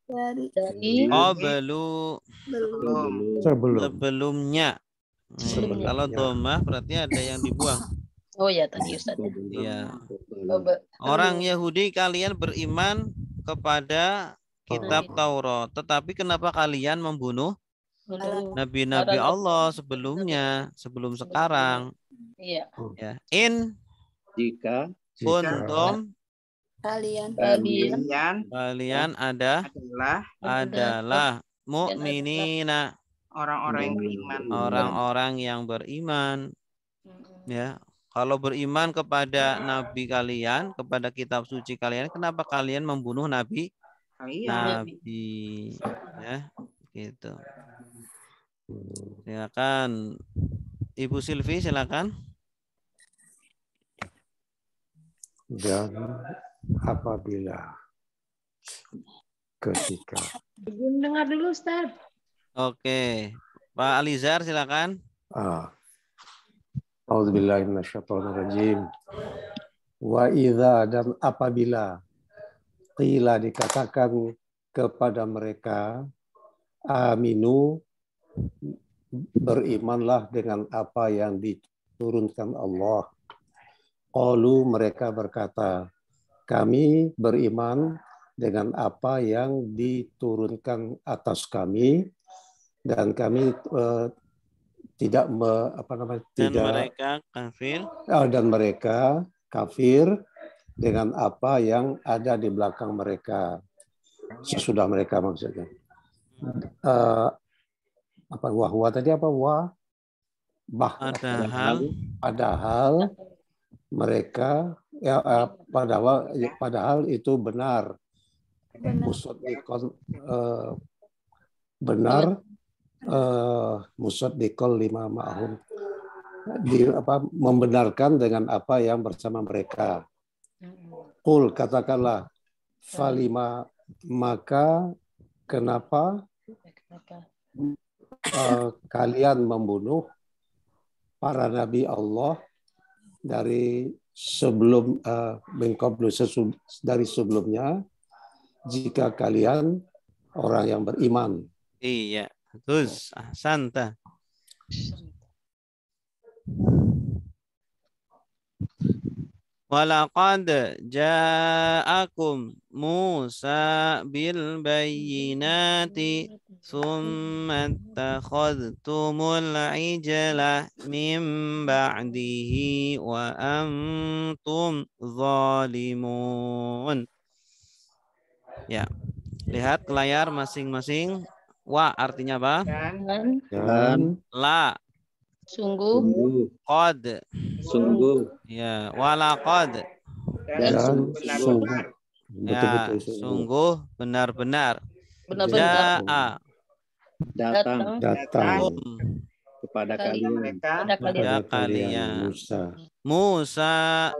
dari sebelumnya. Kalau domah berarti ada yang dibuang. Oh ya tadi Ustaz. Iya. Orang Yahudi kalian beriman kepada kitab Taurat, tetapi kenapa kalian membunuh nabi-nabi Allah sebelumnya, sebelum sekarang? Iya. Ya. Jika kuntum kalian adalah mukminina, orang-orang yang beriman. Ya, kalau beriman kepada nabi kalian, kepada kitab suci kalian, kenapa kalian membunuh nabi? Ya, gitu. Silakan Ibu Silvi, silakan. Dan apabila ketika belum dengar dulu Ustaz. Oke, Pak Alizar silakan. A'udzubillahi minasyaitonirrajim. Wa idza, dan apabila qila dikatakan kepada mereka aminu, berimanlah dengan apa yang diturunkan Allah. Qalu, mereka berkata, kami beriman dengan apa yang diturunkan atas kami, dan kami dan mereka kafir dengan apa yang ada di belakang mereka, sesudah mereka maksudnya. Padahal mereka padahal itu benar. Benar. Musaddiqal lima ma'hum. membenarkan dengan apa yang bersama mereka. Qul, katakanlah, falima, maka kenapa kalian membunuh para nabi Allah dari sebelum dari sebelumnya, jika kalian orang yang beriman. Iya, bagus. Ahsanta. Walaqad ja'akum Musa bil bayyinati thumma attakhadhtumul ijla min ba'dihi wa antum zalimun. Ya, lihat ke layar masing-masing. Wa artinya apa? Dan la. Sungguh. Qad. Sungguh. Ya, walaqad. Dan sungguh. Ya, sungguh benar-benar. Benar-benar. Datang kepada kalian. Kepada kalian. Musa.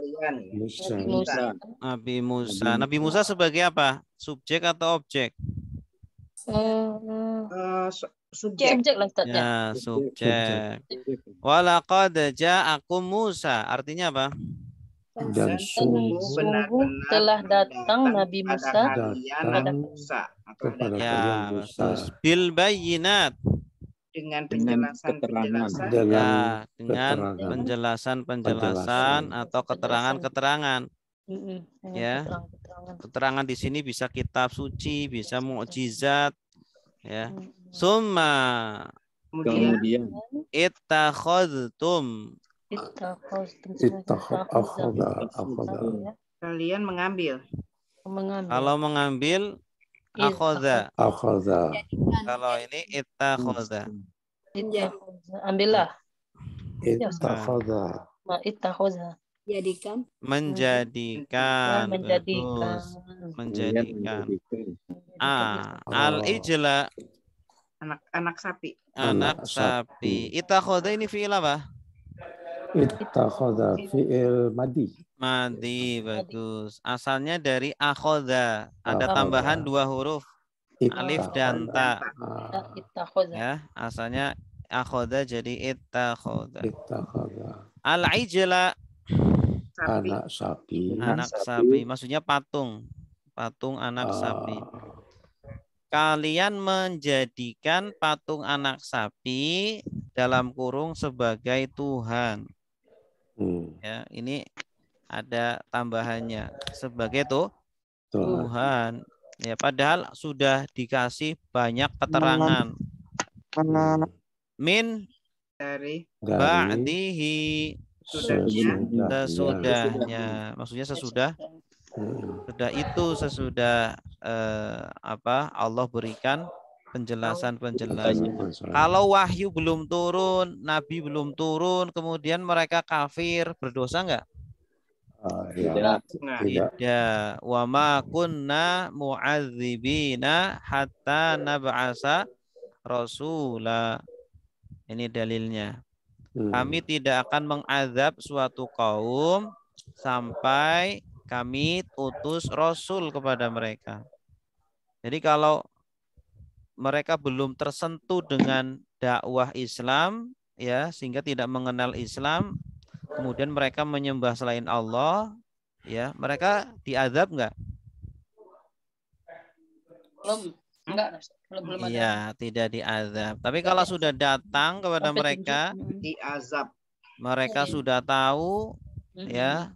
Nabi Musa. Nabi Musa sebagai apa? Subjek atau objek? Subjek lah Ustaznya. Ya, subjek. Walaqad ja'akum Musa. Artinya apa? Dan sungguh telah datang Nabi Musa kepada kalian Musa. Bil bayyinat. Dengan penjelasan-penjelasan. Dengan penjelasan-penjelasan atau keterangan-keterangan. Ya. Keterangan di sini bisa kitab suci, bisa mukjizat, ya. Summa kemudian ittakhadhtum kalian mengambil. Kalau mengambil akhadha. Kalau ini ittakhadha. Ambillah. Ittakhadha. Ittakhadha. Menjadikan. Al-ijla. Anak sapi. Anak sapi. Ittakhadha ini fi'il apa? Ittakhadha fi'il madi. Madi, bagus. Asalnya dari akhadha. Ada tambahan 2 huruf. Alif dan ta. Ya, asalnya akhadha jadi ittakhadha. Al-ijla. Anak sapi. Anak sapi. Maksudnya patung. Patung anak sapi. Kalian menjadikan patung anak sapi dalam kurung sebagai Tuhan. Ya, ini ada tambahannya sebagai Tuhan. Ya, padahal sudah dikasih banyak keterangan. Min dari ba'dihi sesudahnya. Maksudnya sesudah Allah berikan penjelasan. Kalau wahyu belum turun, nabi belum turun, kemudian mereka kafir, berdosa enggak? Tidak. Wa ma kunna mu'adzibina hatta nab'asa rasula. Ini dalilnya. Kami tidak akan mengazab suatu kaum sampai kami utus rasul kepada mereka. Jadi kalau mereka belum tersentuh dengan dakwah Islam, ya, sehingga tidak mengenal Islam, kemudian mereka menyembah selain Allah, ya, mereka diazab enggak? Belum ada. Iya, tidak diazab. Tapi kalau sudah datang kepada mereka, diazab. Mereka sudah tahu, ya,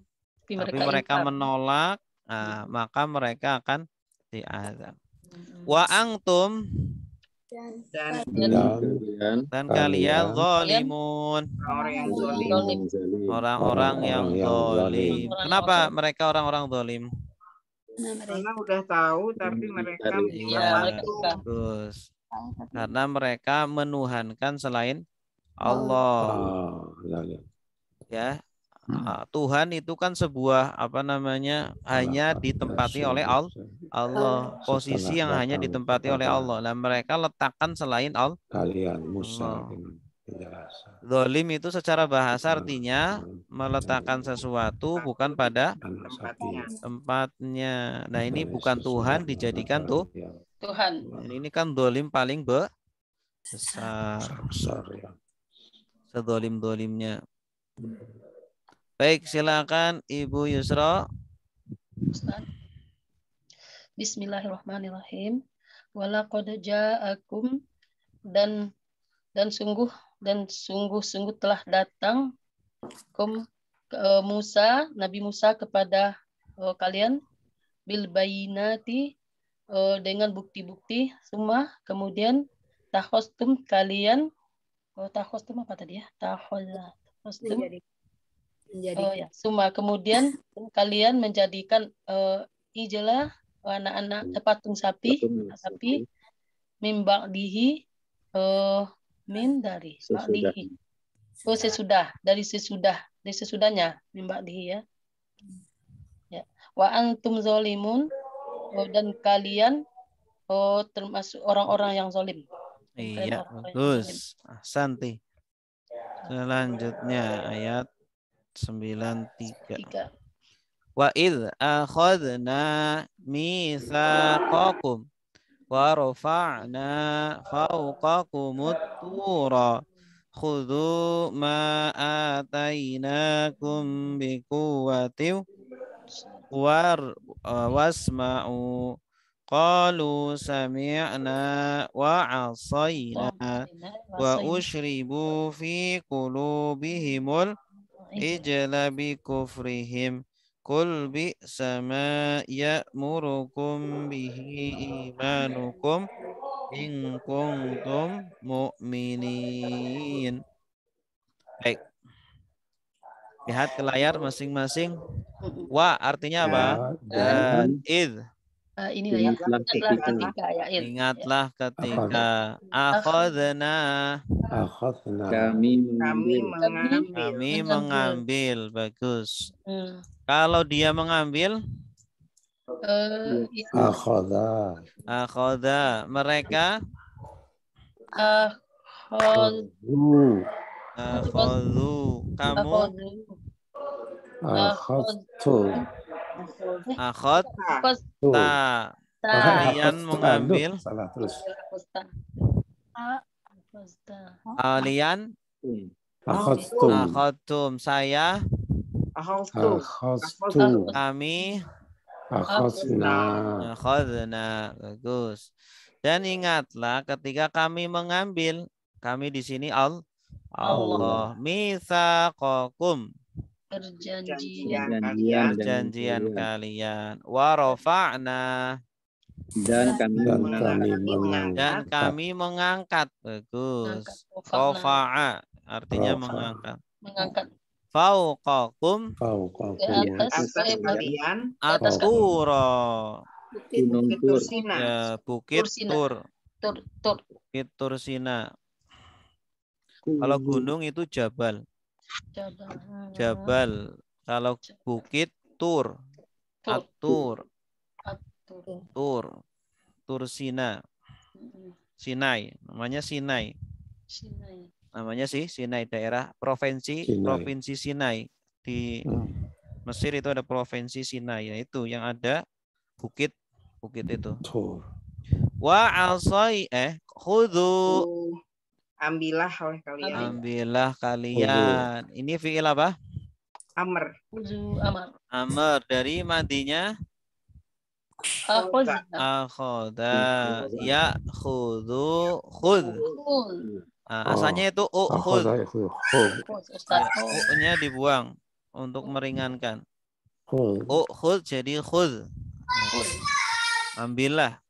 tapi mereka menolak, nah, maka mereka akan diazab. Wa antum dan kalian zalimun, orang-orang yang zalim. Kenapa mereka orang-orang zalim? Karena udah tahu tapi mereka bagus. Karena mereka menuhankan selain Allah. Ya. Tuhan itu kan sebuah hanya ditempati oleh Allah, posisi yang hanya ditempati oleh Allah. Dan mereka letakkan selain Allah. Kalian Musa. Dolim itu secara bahasa artinya meletakkan sesuatu bukan pada tempatnya. Nah ini bukan Tuhan dijadikan tuh Tuhan. Ini kan dolim paling besar. Ya. Sedolim-dolimnya. Baik, silakan Ibu Yusra. Ustaz. Bismillahirrahmanirrahim. Walaqad ja'akum dan sungguh telah datang Nabi Musa kepada kalian bil bayinati dengan bukti-bukti semua. Kemudian takhostum kalian takhostum apa tadi ya? Takhostum semua. Kemudian kalian menjadikan ijalah anak-anak patung sapi mimba dihi min dari ba'dihi. Sesudahnya mimba dihi ya. Wa antum zalimun dan kalian termasuk orang-orang yang zalim. Iya, bagus. Santi. Selanjutnya ayat 93. Wa idh akhadna mitsaqakum wa rafa'na fawqakumut tura khudhu ma atainakum biquwwatin wasma'u qalu sami'na wa 'asayna wa ushribu fi qulubihimul ijla bi kufrihim qul bi'sa ma ya'murukum bihi imanukum in kuntum mu'minin. Baik. Lihat ke layar masing-masing. Wa artinya apa? Dan id. Ingatlah ketika akhadna kami mengambil. Bagus. Kalau dia mengambil akhadha mereka akhadhu kamu akhadta kalian mengambil kalian akhadtum saya kami akhadna. Bagus. Dan ingatlah ketika kami mengambil, kami di sini Allah mitsaqakum perjanjian kalian wa rafa'na dan kami mengangkat. Bagus. Rafa'a artinya mengangkat. Fauqakum atura bukit Tursina. Kalau gunung itu jabal. Kalau bukit Tursina. Sinai, namanya Sinai. Namanya sih Sinai, daerah provinsi Sinai di Mesir itu ada provinsi Sinai, yaitu yang ada bukit itu. Wa khudhu ambillah kalian. Ini fi'il apa? Amr. Dari madinya akhadha ya khudhu khudh. Asalnya itu khudh. U-nya dibuang untuk meringankan. Khudh jadi khudh. Ambillah.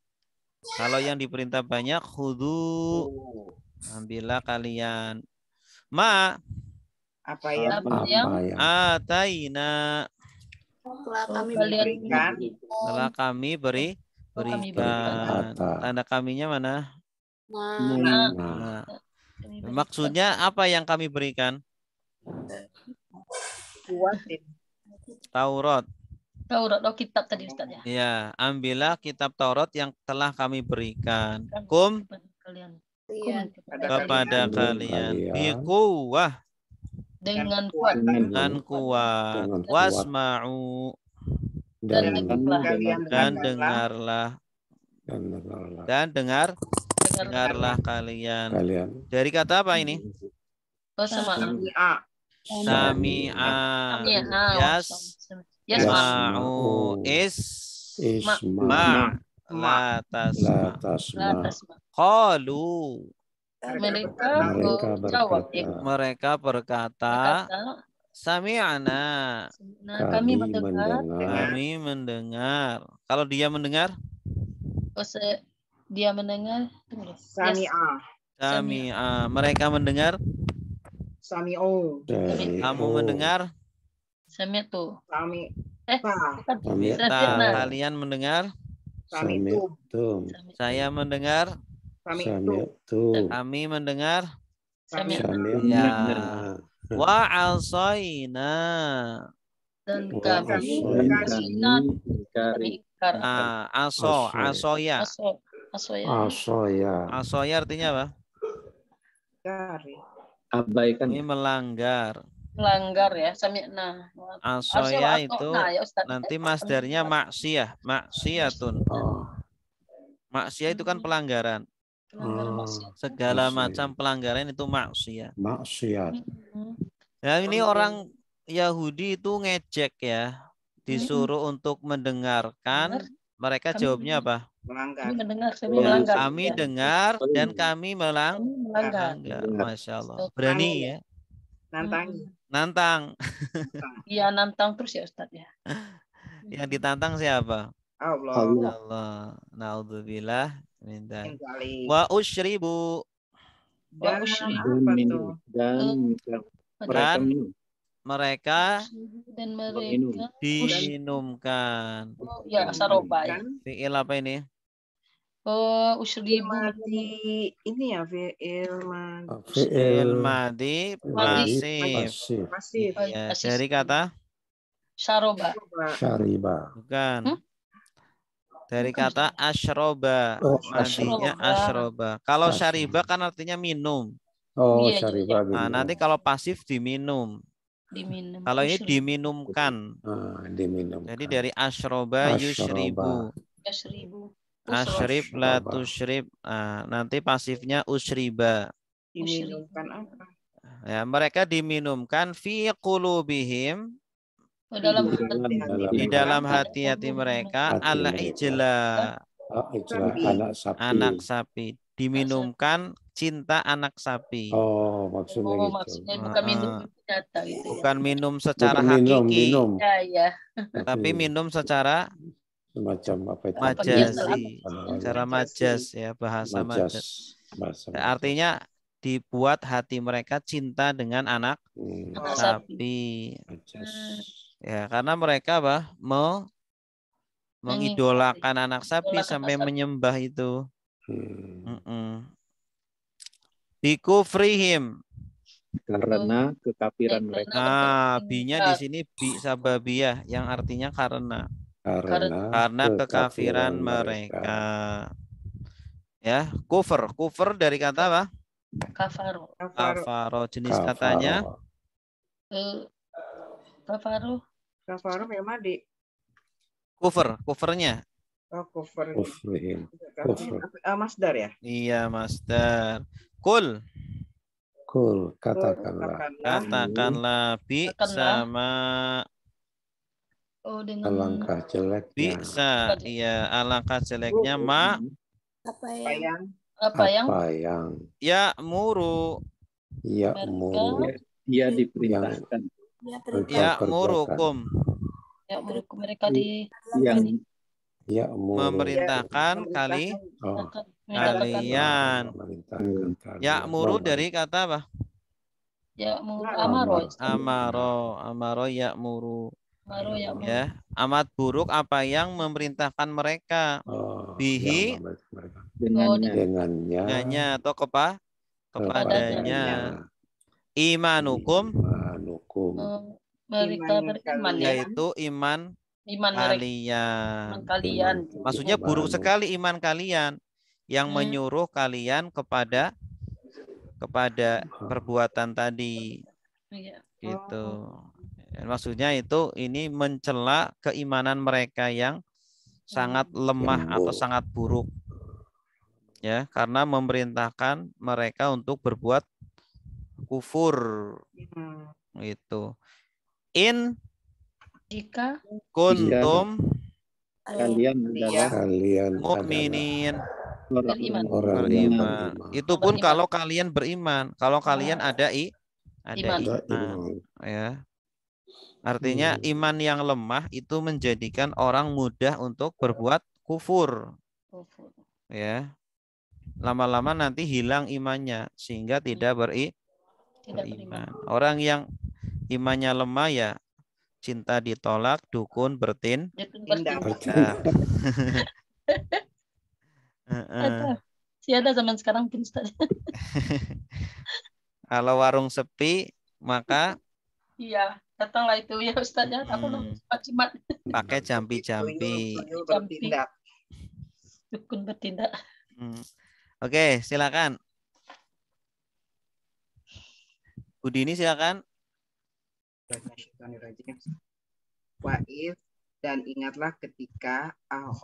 Kalau yang diperintah banyak khudhu. Ambillah kalian. Apa yang ataina telah kami berikan. Tanda kaminya mana? Nah. Maksudnya apa yang kami berikan? Taurat. Kitab tadi Ustaz ya. Ya, ambillah kitab Taurat yang telah kami berikan. kepada kalian. Biquwah, dengan kuat. Dengan kuat. Wasma'u, Dan dengarlah. Dengarlah kalian. Dari kata apa ini? Sami'a. Yasma'u. Isma'. La tasma'. Qalu. Mereka berkata, sami'ana. Kami mendengar. Kalau dia mendengar? Dia mendengar. Sami'a. Mereka mendengar? Sami'u. Kamu mendengar? Sami'tu. Kalian mendengar? Sami'tum. Saya mendengar? Sami'tum. Kami mendengar? Sami'tum. Ya. Wa asayna. Dan kami Asoya. Asoya artinya apa? Abaikan. Ini melanggar. Melanggar ya, sami'na. Asoya itu nanti masdarnya maksiyah, maksiyatun. Maksiyah itu kan pelanggaran. Segala macam pelanggaran itu maksiyah. Maksiat. Nah, ini orang Yahudi itu ngejek ya. Disuruh untuk mendengarkan, mereka jawabnya apa? Kami dengar dan kami melanggar. Masya Allah. Berani ya. Nantang. Iya, nantang terus ya Ustaz ya. Yang ditantang siapa? Allah. Naudzubillah. Wa usyribu. Dan mereka diminumkan. Ya, saroba ya. Fi'il apa ini? Usyribu ini ya fi'il madi pasif. Ya, dari kata saroba. Syariba. Bukan. Dari kata asyroba. Madinya asyroba. Kalau syariba kan artinya minum. Syariba. Nah, nanti kalau pasif diminum. Kalau ini diminumkan. Diminumkan. Jadi dari asyroba yusyribu. Asyrib la tusyrib. Nah, nanti pasifnya usriba. Diminumkan apa? Ya, mereka diminumkan fi qulubihim, di dalam hati-hati mereka, al-ijla, anak sapi. Diminumkan cinta anak sapi. Maksudnya gitu. Bukan minum data gitu ya. Bukan minum secara hakiki. Ya. Tapi minum secara semacam apa itu? Majasi. Secara majas ya, bahasa majas. Artinya dibuat hati mereka cinta dengan anak sapi. Ya, karena mereka mengidolakan anak sapi sampai menyembah itu. Bikufrihim, karena kekafiran mereka. Bi-nya di sini bi sababiyah yang artinya karena kekafiran mereka. Ya, kufur dari kata apa? Kafaro. Jenis katanya kafaro memang di kufurnya. Masdar ya? Iya, masdar. Kul, katakanlah bi sama alangkah jeleknya. Bisa, iya, alangkah jeleknya Apa yang ya muru dia diperintahkan ya murukum mereka memerintahkan kalian. Ya muru dari kata apa? Ya muru amaro ya muru. Ya, amat buruk apa yang memerintahkan mereka. Bihi dengannya atau kepadanya. Imanukum mereka beriman, yaitu iman kalian. Maksudnya buruk sekali iman kalian. yang menyuruh kalian kepada perbuatan tadi. Gitu. Maksudnya itu ini mencela keimanan mereka yang sangat lemah atau sangat buruk. Ya, karena memerintahkan mereka untuk berbuat kufur. Gitu. Jika kuntum kalian adalah mukminin beriman. Itu pun kalau kalian beriman, kalau kalian ada iman. Ya. Artinya iman yang lemah itu menjadikan orang mudah untuk berbuat kufur. Ya. Lama-lama nanti hilang imannya sehingga tidak beriman. Orang yang imannya lemah ya cinta ditolak, dukun bertindak. Ada zaman sekarang mungkin Ustaz. Kalau warung sepi maka iya, datanglah itu ya Ustaz ya. Aku cimat. Pakai jampi-jampi. Dukun bertindak. Oke, silakan. Budini silakan. Wa'id, dan ingatlah ketika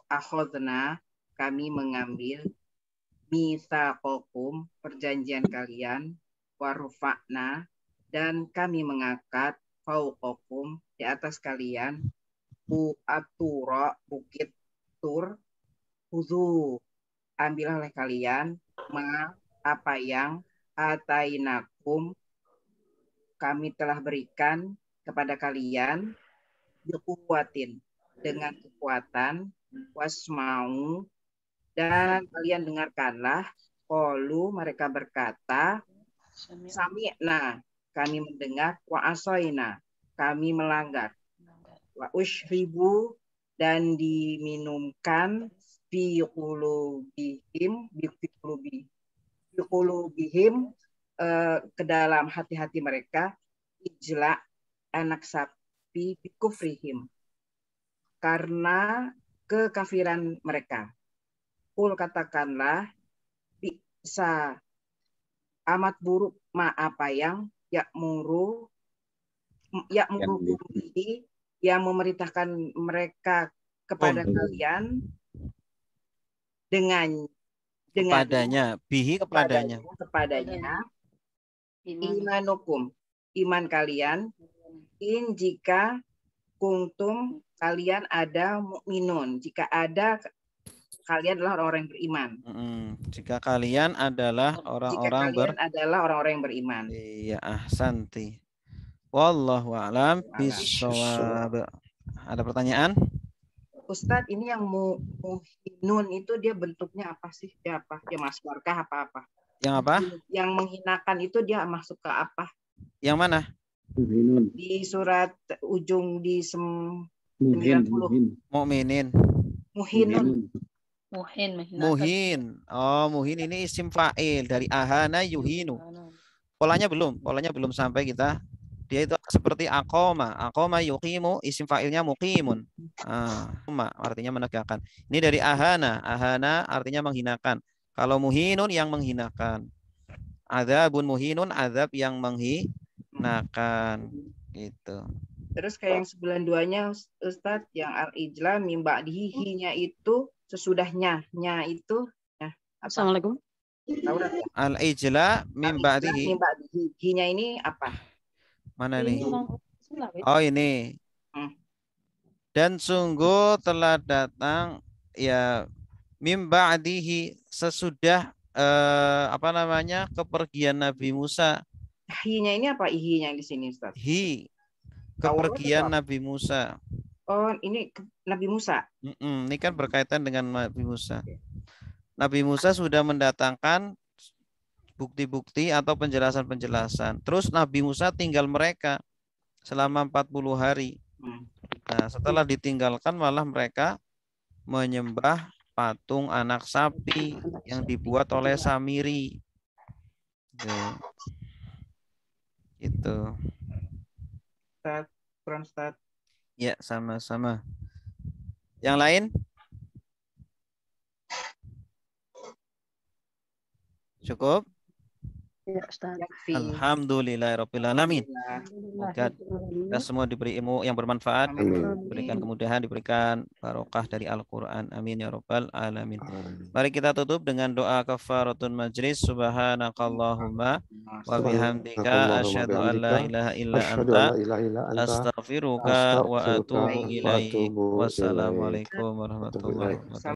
akhodna, kami mengambil mitsaqakum, perjanjian kalian, warfa'na, dan kami mengangkat fauqakum, di atas kalian, atura, bukit tur, khuzu, ambil oleh kalian apa yang atainakum kami telah berikan kepada kalian biquwatin, dengan kekuatan, wasma'u, dan kalian dengarkanlah, qalu, mereka berkata, sami'na, kami mendengar, wa asoina, kami melanggar, wa ushribu, dan diminumkan biqulubihim ke dalam hati-hati mereka ijla, anak sapi, bikufrihim, karena kekafiran mereka. Kul, katakanlah, bisa amat buruk apa yang ya'muru bihi, yang memerintahkan mereka kepada kalian dengan kepadanya, bihi kepadanya imanukum, iman kalian, in, jika kuntum, kalian ada mukminun, jika ada kalian adalah orang-orang yang beriman. Jika kalian adalah orang-orang yang beriman. Iya, ahsanti. Wallahu a'lam bishawab. Ada pertanyaan? Ustadz, ini yang muhinun itu dia bentuknya apa sih? Dia apa? Dia masuk kah apa-apa? Yang apa? Yang menghinakan itu dia masuk ke apa? Yang mana? Di surat ujung di 90. Mu'minin. Muhinun. Muhin. Oh, muhin ini isim fa'il dari ahana yuhinu. Polanya belum sampai kita. Dia itu seperti aqoma. Aqoma yuqimu, isim fa'ilnya muqimun. Artinya menegakkan. Ini dari ahana. Ahana artinya menghinakan. Kalau muhinun yang menghinakan. Adzabun muhinun, azab yang menghinakan. Gitu. Terus kayak yang 92-nya Ustadz, yang al-ijla mimba dihinya itu sesudahnya, itu ya. Assalamualaikum. Al-ijla mimba dihi. Hinya ini apa? Mana nih? Oh, ini. Dan sungguh telah datang ya mimba dihi, sesudah kepergian Nabi Musa. Hinya ini apa? Ihinya di sini Ustaz? Kepergian Nabi Musa. Oh, ini Nabi Musa. Ini kan berkaitan dengan Nabi Musa. Nabi Musa sudah mendatangkan bukti-bukti atau penjelasan-penjelasan. Terus Nabi Musa tinggal mereka selama 40 hari. Nah, setelah ditinggalkan malah mereka menyembah patung anak sapi yang dibuat oleh Samiri. Itu. Ustaz. Ya, sama-sama. Yang lain? Cukup? Ya, Ustaz. Alhamdulillahirabbil alamin. Semoga kita semua diberi ilmu yang bermanfaat, diberikan kemudahan, diberikan barokah dari Al-Qur'an. Amin ya rabbal alamin. Mari kita tutup dengan doa kafaratun majlis. Subhanakallahumma wa bihamdika asyhadu an la ilaha illa anta astaghfiruka wa atubu ilaik. Wassalamualaikum warahmatullahi wabarakatuh.